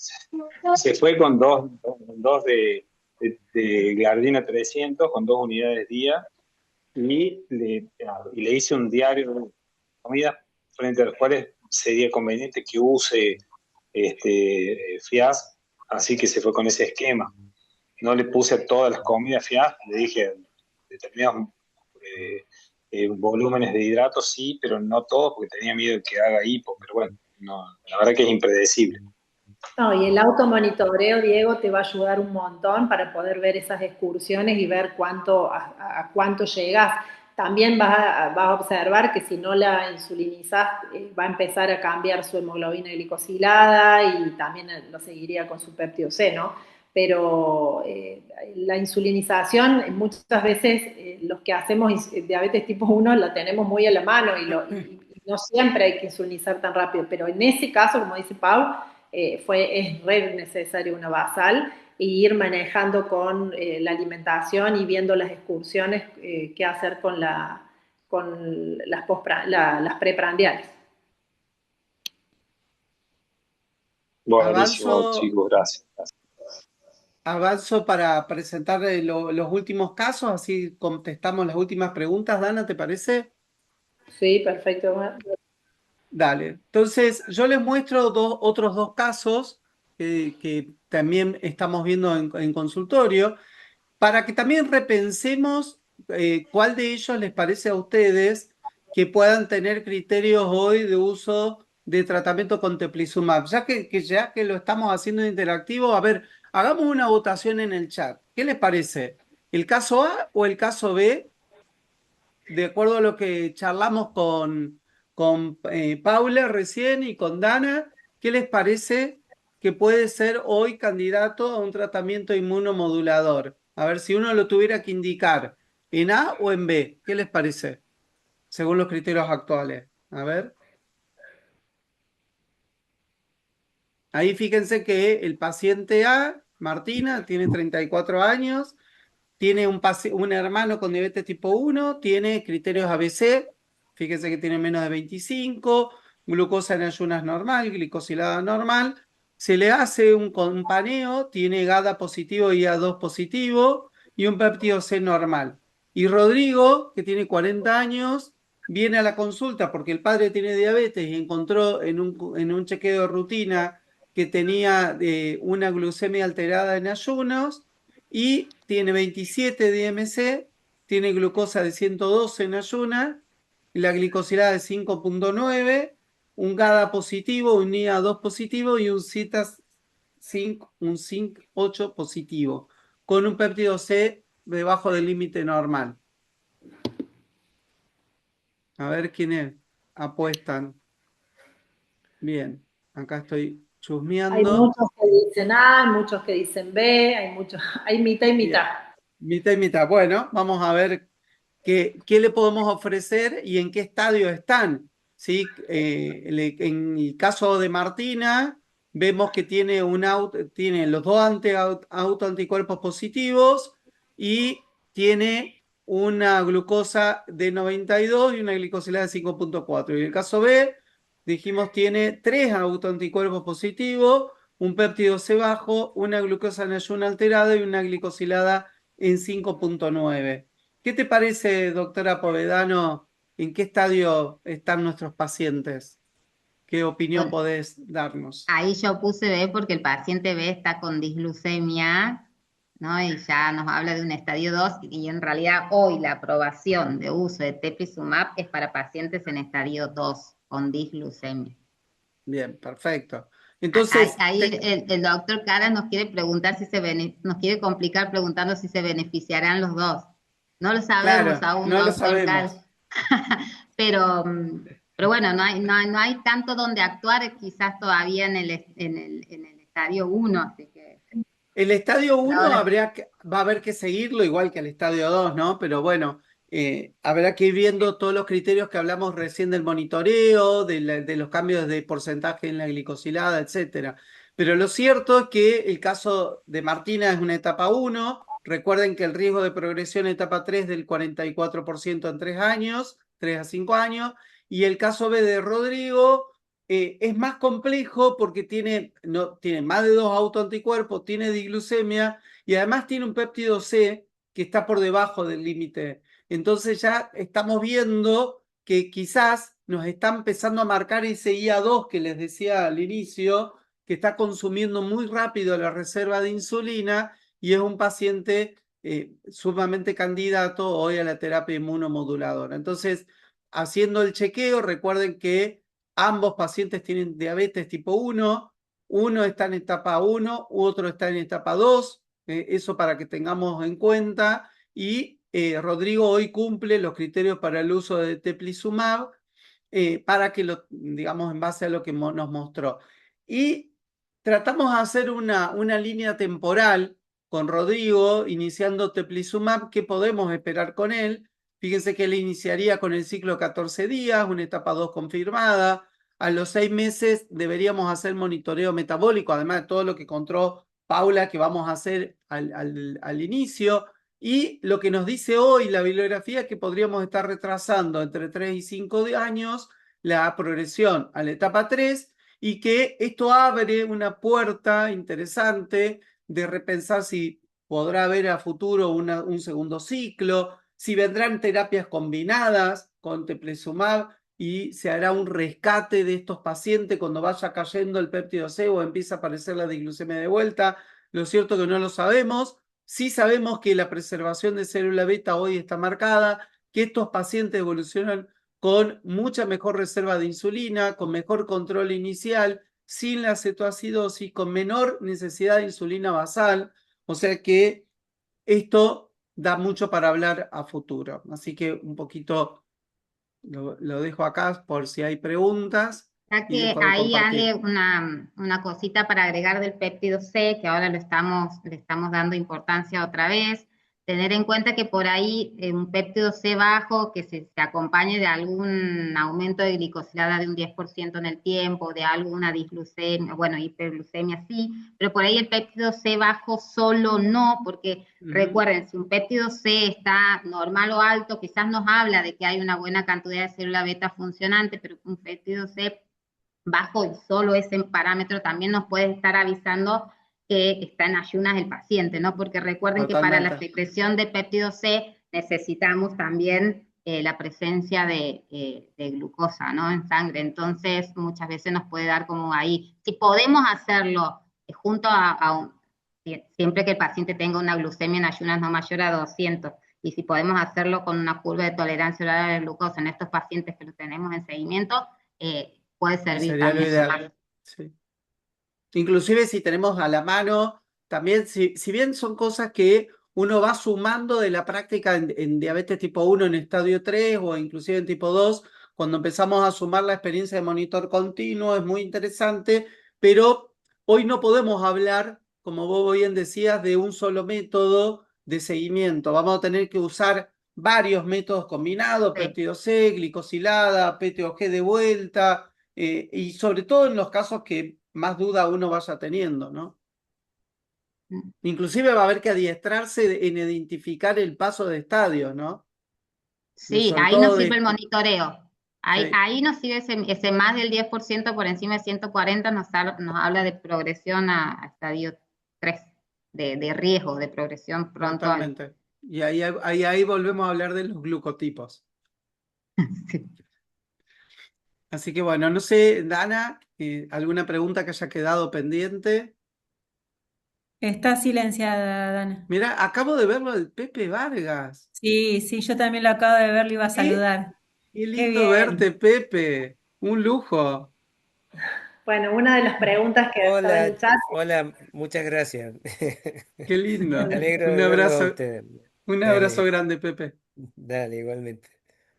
E: Se fue con dos de Glardina 300, con 2 unidades día, y le hice un diario de comidas frente a los cuales sería conveniente que use FIAS, así que se fue con ese esquema. No le puse a todas las comidas FIAS, le dije determinados volúmenes de hidratos sí, pero no todos porque tenía miedo de que haga hipo, pero bueno, no, la verdad que es impredecible.
B: No, y el automonitoreo, Diego, te va a ayudar un montón para poder ver esas excursiones y ver a cuánto llegas. También vas a observar que si no la insulinizas, va a empezar a cambiar su hemoglobina glicosilada y también lo seguiría con su péptido C, ¿no? Pero la insulinización, muchas veces los que hacemos diabetes tipo 1 la tenemos muy a la mano y no siempre hay que insulinizar tan rápido, pero en ese caso, como dice Pau, es re necesario una basal e ir manejando con la alimentación y viendo las excursiones qué hacer con las preprandiales.
E: Buenísimo,
A: Avanzo,
E: chicos, gracias.
A: avanzo para presentar los últimos casos, así contestamos las últimas preguntas. Dana, ¿te parece?
B: Sí, perfecto.
A: Dale. Entonces, yo les muestro otros dos casos que también estamos viendo en consultorio, para que también repensemos cuál de ellos les parece a ustedes que puedan tener criterios hoy de uso de tratamiento con teplizumab. Ya que lo estamos haciendo interactivo, a ver, hagamos una votación en el chat. ¿Qué les parece? ¿El caso A o el caso B? De acuerdo a lo que charlamos con Paula recién y con Dana, ¿qué les parece que puede ser hoy candidato a un tratamiento inmunomodulador? A ver, si uno lo tuviera que indicar, ¿en A o en B? ¿Qué les parece? Según los criterios actuales. A ver. Ahí fíjense que el paciente A, Martina, tiene 34 años, tiene un hermano con diabetes tipo 1, tiene criterios ABC, fíjense que tiene menos de 25, glucosa en ayunas normal, glicosilada normal. Se le hace un paneo, tiene GADA positivo y A2 positivo y un péptido C normal. Y Rodrigo, que tiene 40 años, viene a la consulta porque el padre tiene diabetes y encontró en un chequeo de rutina que tenía una glucemia alterada en ayunos y tiene 27 de IMC, tiene glucosa de 112 en ayuna, la glicosilada de 5,9, un GADA positivo, un IA2 positivo y un zinc 8 positivo, con un péptido C debajo del límite normal. A ver quiénes apuestan. Bien. Acá estoy
B: Hay
A: chusmeando.
B: muchos que dicen A, hay muchos que dicen B, hay muchos, hay mitad y
A: Bien,
B: mitad.
A: mitad y mitad. Bueno, vamos a ver qué le podemos ofrecer y en qué estadio están. ¿Sí? En el caso de Martina, vemos que tiene, tiene los dos autoanticuerpos positivos y tiene una glucosa de 92 y una glicosilada de 5,4. Y en el caso B, dijimos, tiene tres autoanticuerpos positivos, un péptido C bajo, una glucosa en ayuno alterada y una glicosilada en 5,9. ¿Qué te parece, doctora Povedano, en qué estadio están nuestros pacientes? ¿Qué opinión
C: Bueno,
A: podés darnos?
C: ahí yo puse B porque el paciente B está con disglucemia, ¿no? Y ya nos habla de un estadio 2 y en realidad hoy la aprobación de uso de teplizumab es para pacientes en estadio 2 con disglucemia.
A: Bien, perfecto. Entonces,
C: Ahí el doctor Caras nos quiere preguntar si nos quiere complicar preguntando si se beneficiarán los dos. No lo sabemos
A: claro,
C: aún,
A: no lo
C: doctor Caras.
A: sabemos.
C: pero, pero bueno, no hay tanto donde actuar quizás todavía en el estadio 1, así que
A: El estadio
C: por
A: 1
C: ahora.
A: va a haber que seguirlo igual que el estadio 2, ¿no? Pero bueno, habrá que ir viendo todos los criterios que hablamos recién del monitoreo, de los cambios de porcentaje en la glicosilada, etcétera. Pero lo cierto es que el caso de Martina es una etapa 1. Recuerden que el riesgo de progresión en etapa 3 del 44% en 3 años, 3 a 5 años, y el caso B de Rodrigo es más complejo porque tiene más de dos autoanticuerpos, tiene diglucemia y además tiene un péptido C que está por debajo del límite. Entonces ya estamos viendo que quizás nos está empezando a marcar ese IA2 que les decía al inicio, que está consumiendo muy rápido la reserva de insulina y es un paciente sumamente candidato hoy a la terapia inmunomoduladora. Entonces, haciendo el chequeo, recuerden que ambos pacientes tienen diabetes tipo 1, uno está en etapa 1, otro está en etapa 2, eso para que tengamos en cuenta. Y Rodrigo hoy cumple los criterios para el uso de teplizumab, para que digamos, en base a lo que nos mostró. Y tratamos de hacer una línea temporal con Rodrigo, iniciando teplizumab, ¿qué podemos esperar con él? Fíjense que él iniciaría con el ciclo 14 días, una etapa 2 confirmada. A los 6 meses deberíamos hacer monitoreo metabólico, además de todo lo que contó Paula, que vamos a hacer al inicio. Y lo que nos dice hoy la bibliografía es que podríamos estar retrasando entre 3 y 5 años la progresión a la etapa 3 y que esto abre una puerta interesante de repensar si podrá haber a futuro un segundo ciclo, si vendrán terapias combinadas con teplizumab y se hará un rescate de estos pacientes cuando vaya cayendo el péptido C o empieza a aparecer la diglucemia de vuelta. Lo cierto es que no lo sabemos. Sí sabemos que la preservación de célula beta hoy está marcada, que estos pacientes evolucionan con mucha mejor reserva de insulina, con mejor control inicial, sin la cetoacidosis, con menor necesidad de insulina basal. O sea que esto da mucho para hablar a futuro. Así que un poquito lo dejo acá por si hay preguntas
C: Ya
A: y
C: que
A: dejo de
C: ahí, Ale,
A: compartir.
C: una cosita para agregar del péptido C, que ahora le estamos dando importancia otra vez, tener en cuenta que por ahí un péptido C bajo que se acompañe de algún aumento de glicosilada de un 10% en el tiempo, de alguna disglucemia, bueno, hiperglucemia sí, pero por ahí el péptido C bajo solo no, porque recuerden, si un péptido C está normal o alto, quizás nos habla de que hay una buena cantidad de célula beta funcionante, pero un péptido C bajo y solo ese parámetro también nos puede estar avisando que está en ayunas el paciente, ¿no? Porque recuerden que para la
A: Totalmente.
C: secreción de péptido C necesitamos también la presencia de glucosa, ¿no? En sangre. Entonces, muchas veces nos puede dar como ahí. Si podemos hacerlo junto siempre que el paciente tenga una glucemia en ayunas no mayor a 200, y si podemos hacerlo con una curva de tolerancia oral a la glucosa en estos pacientes que lo tenemos en seguimiento, puede servir
A: Sería lo
C: también.
A: ideal. Sí. Inclusive si tenemos a la mano, también, si bien son cosas que uno va sumando de la práctica en diabetes tipo 1 en estadio 3 o inclusive en tipo 2, cuando empezamos a sumar la experiencia de monitor continuo, es muy interesante, pero hoy no podemos hablar, como vos bien decías, de un solo método de seguimiento. Vamos a tener que usar varios métodos combinados,
C: Sí.
A: péptido C, glicosilada, PTOG de vuelta, y sobre todo en los casos que más duda uno vaya teniendo, ¿no? Inclusive va a haber que adiestrarse en identificar el paso de estadio, ¿no?
C: Sí,
A: Sobre
C: ahí nos
A: todo
C: sirve el monitoreo. Ahí,
A: sí.
C: ahí nos sirve ese más del 10% por encima de 140 nos habla de progresión a estadio 3, de riesgo, de progresión pronto al...
A: Totalmente. Y ahí volvemos a hablar de los glucotipos.
C: Sí.
A: Así que bueno, no sé, Dana, ¿alguna pregunta que haya quedado pendiente?
D: Está silenciada, Dana.
A: Mira, acabo de verlo del Pepe Vargas.
D: Sí, sí, yo también lo acabo de ver, lo iba a
A: Qué,
D: saludar.
A: qué
D: Qué
A: lindo verte,
D: bien.
A: Pepe. Un lujo.
B: Bueno, una de las preguntas que estaba en
F: Hola,
B: el chat,
F: hola, muchas gracias.
A: Qué
F: Me
A: lindo.
F: alegro de verlo a usted.
A: Un abrazo
F: Dale,
A: grande, Pepe.
F: dale, igualmente.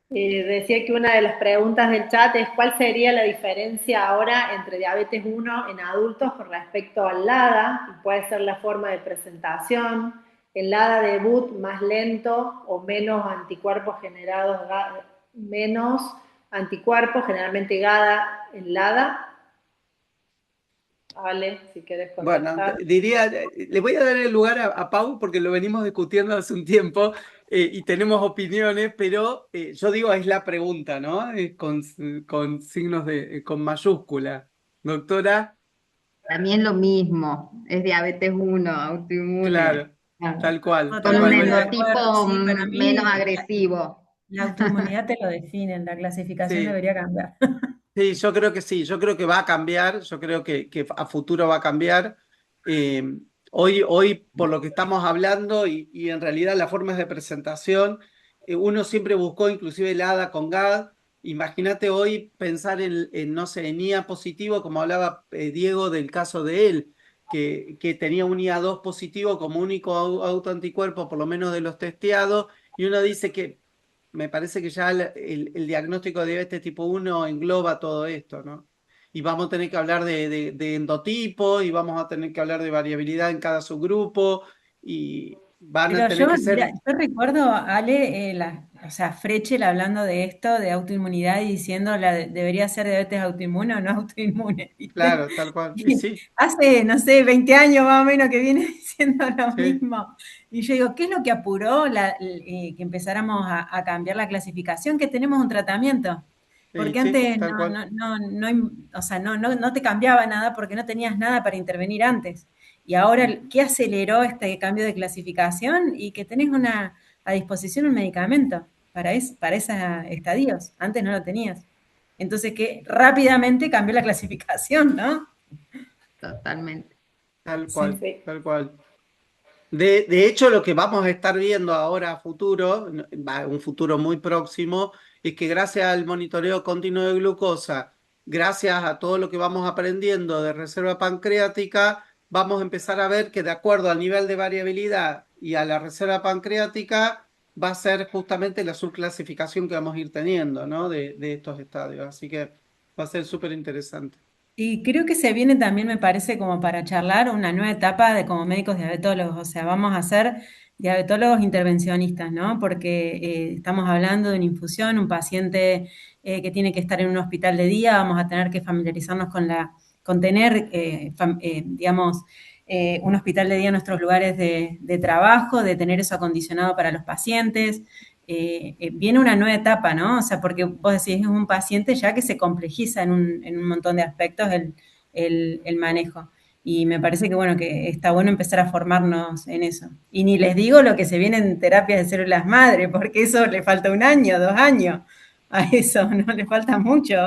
B: decía que una de las preguntas del chat es ¿cuál sería la diferencia ahora entre diabetes 1 en adultos con respecto al LADA? Y puede ser la forma de presentación, el LADA debut más lento o menos anticuerpos generados, menos anticuerpos, generalmente GADA en LADA. Ale, si quieres
A: Bueno,
B: contestar.
A: diría, le voy a dar el lugar a Pau porque lo venimos discutiendo hace un tiempo, y tenemos opiniones, pero yo digo, es la pregunta, ¿no? Con signos con mayúscula. Doctora,
C: También lo mismo, es diabetes 1, autoinmune,
A: claro, tal cual, tal
C: con un
A: cual.
D: Totalmente de acuerdo.
C: endotipo
D: Sí, para
C: menos
D: mí
C: agresivo.
D: la autoinmunidad te lo define, la clasificación
A: Sí,
D: debería cambiar.
A: sí, yo creo que sí, yo creo que va a cambiar, yo creo que a futuro va a cambiar. Eh, hoy, por lo que estamos hablando y en realidad las formas de presentación, uno siempre buscó inclusive el ADA con GAD. Imagínate hoy pensar no sé, en IA positivo, como hablaba Diego del caso de él, que tenía un IA2 positivo como único autoanticuerpo, por lo menos de los testeados, y uno dice que me parece que ya el diagnóstico de diabetes tipo 1 engloba todo esto, ¿no? Y vamos a tener que hablar de endotipo, y vamos a tener que hablar de variabilidad en cada subgrupo, y van a
D: Pero
A: tener
D: yo,
A: que
D: mira,
A: ser,
D: yo recuerdo a Ale, o sea, Frechel hablando de esto, de autoinmunidad y diciendo debería ser diabetes autoinmune o no autoinmune, ¿viste?
A: claro, tal cual. Y
D: Y
A: sí,
D: hace, no sé, 20 años más o menos que viene diciendo lo
A: sí,
D: mismo. Y yo digo, ¿qué es lo que apuró que empezáramos a cambiar la clasificación? Que tenemos un tratamiento.
A: y
D: Porque
A: sí,
D: antes
A: tal cual.
D: o sea, no te cambiaba nada porque no tenías nada para intervenir antes. Y ahora, ¿qué aceleró este cambio de clasificación? Y que tenés a disposición un medicamento para esos estadios. Antes no lo tenías. Entonces, que rápidamente cambió la clasificación, ¿no?
C: Totalmente.
A: Tal
D: Sí.
A: cual,
B: Sí.
A: tal cual. De hecho, lo que vamos a estar viendo ahora a futuro, un futuro muy próximo, es que gracias al monitoreo continuo de glucosa, gracias a todo lo que vamos aprendiendo de reserva pancreática, vamos a empezar a ver que de acuerdo al nivel de variabilidad y a la reserva pancreática, va a ser justamente la subclasificación que vamos a ir teniendo, ¿no? De estos estadios. Así que va a ser súper interesante.
D: Y creo que se viene también, me parece, como para charlar una nueva etapa de como médicos diabetólogos, o sea, vamos a ser diabetólogos intervencionistas, ¿no? Porque estamos hablando de una infusión, un paciente que tiene que estar en un hospital de día, vamos a tener que familiarizarnos con tener, digamos, un hospital de día en nuestros lugares de trabajo, de tener eso acondicionado para los pacientes. Viene una nueva etapa, ¿no? O sea, porque vos decís, es un paciente ya que se complejiza en un montón de aspectos el manejo. Y me parece que, bueno, que está bueno empezar a formarnos en eso. Y ni les digo lo que se viene en terapias de células madre, porque eso le falta 1 año, 2 años. A eso no le falta mucho.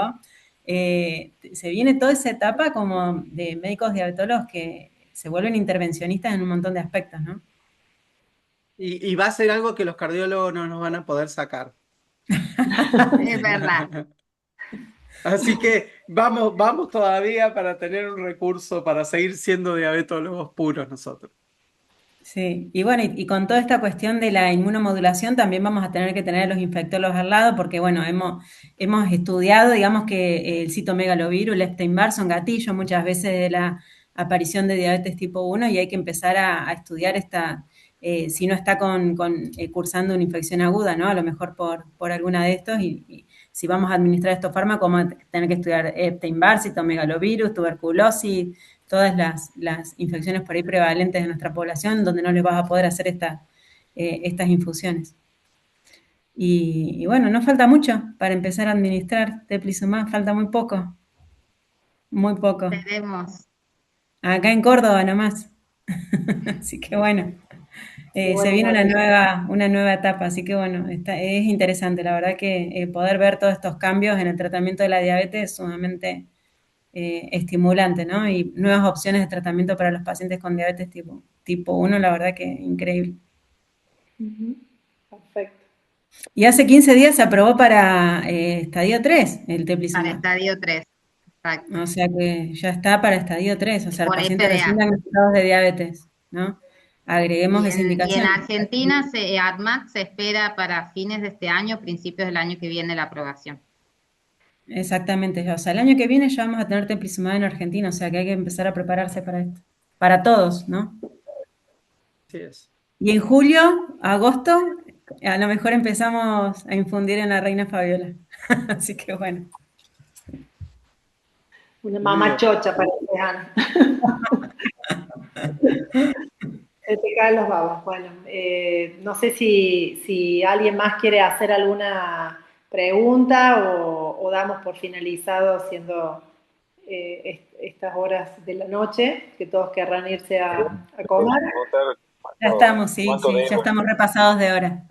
D: Se viene toda esa etapa como de médicos diabetólogos que se vuelven intervencionistas en un montón de aspectos, ¿no?
A: Y va a ser algo que los cardiólogos no nos van a poder sacar.
C: Es verdad.
A: Así que vamos todavía para tener un recurso para seguir siendo diabetólogos puros nosotros.
D: Sí, y bueno, y con toda esta cuestión de la inmunomodulación también vamos a tener que tener a los infectólogos al lado porque, bueno, hemos estudiado, digamos que el citomegalovirus, el Epstein-Barr son gatillos muchas veces de la aparición de diabetes tipo 1 y hay que empezar a estudiar si no está cursando una infección aguda, ¿no? A lo mejor por alguna de estos y si vamos a administrar estos fármacos vamos a tener que estudiar Epstein-Barr, citomegalovirus, tuberculosis, todas las infecciones por ahí prevalentes de nuestra población, donde no les vas a poder hacer estas infusiones. Y bueno, no falta mucho para empezar a administrar teplizumab, falta muy poco, muy poco.
C: Tenemos.
D: Acá en Córdoba nomás. Así que bueno, se viene una nueva etapa, así que bueno, es interesante, la verdad que poder ver todos estos cambios en el tratamiento de la diabetes es sumamente estimulante, ¿no? Y nuevas opciones de tratamiento para los pacientes con diabetes tipo 1, la verdad que increíble.
B: Perfecto.
D: Y hace 15 días se aprobó para estadio 3 el
C: Para
D: teplizumab.
C: estadio 3, exacto.
D: O sea que ya está para estadio 3, o sea,
C: Por
D: pacientes
C: FDA.
D: recién diagnosticados de diabetes, ¿no? Agreguemos
C: Y
D: esa
C: en
D: indicación.
C: Argentina, ADMAT se espera para fines de este año, principios del año que viene, la aprobación.
D: Exactamente, o sea, el año que viene ya vamos a tener teplizumab en Argentina, o sea que hay que empezar a prepararse para esto. Para todos, ¿no?
A: Así es.
D: Y en julio, agosto, a lo mejor empezamos a infundir en la reina Fabiola. Así que bueno.
B: Una
A: Muy
B: mamá
A: bien.
B: chocha parece, Ana. Se te caen los babos. Bueno, no sé si alguien más quiere hacer alguna pregunta o damos por finalizado siendo estas horas de la noche, que todos querrán irse a comer.
D: Ya estamos, sí,
E: ¿Cuánto
D: sí, ya
E: debo?
D: estamos repasados de hora.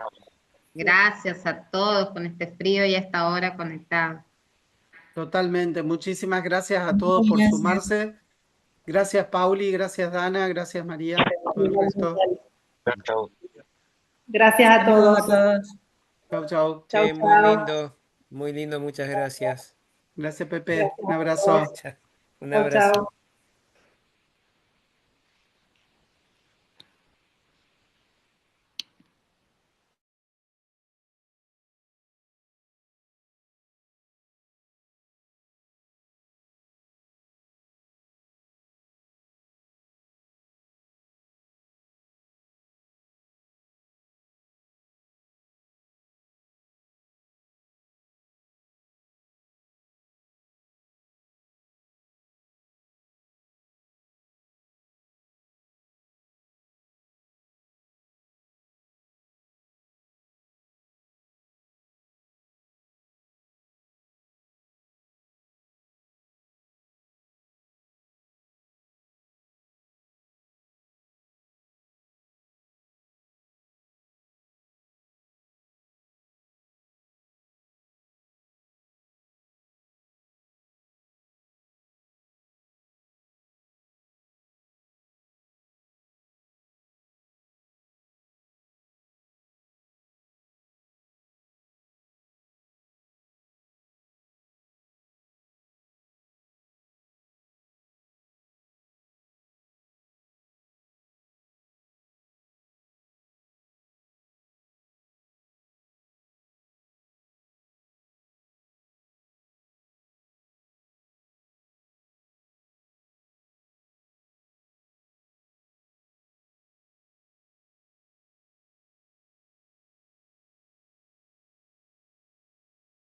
C: Gracias a todos con este frío y a esta hora conectados.
A: Totalmente. Muchísimas gracias a todos por
D: Gracias.
A: sumarse. Gracias, Pauli. Gracias, Dana. Gracias, María. Todo el resto.
E: Chau.
B: Gracias a
D: Saludos a
B: todos.
D: todos.
A: Chau, chau.
B: Chau,
F: Che,
B: chau.
F: muy lindo, muchas gracias.
A: Gracias, Pepe.
B: Gracias
A: Un
B: a todos.
A: abrazo.
F: Un
B: Chau,
F: abrazo.
B: chau.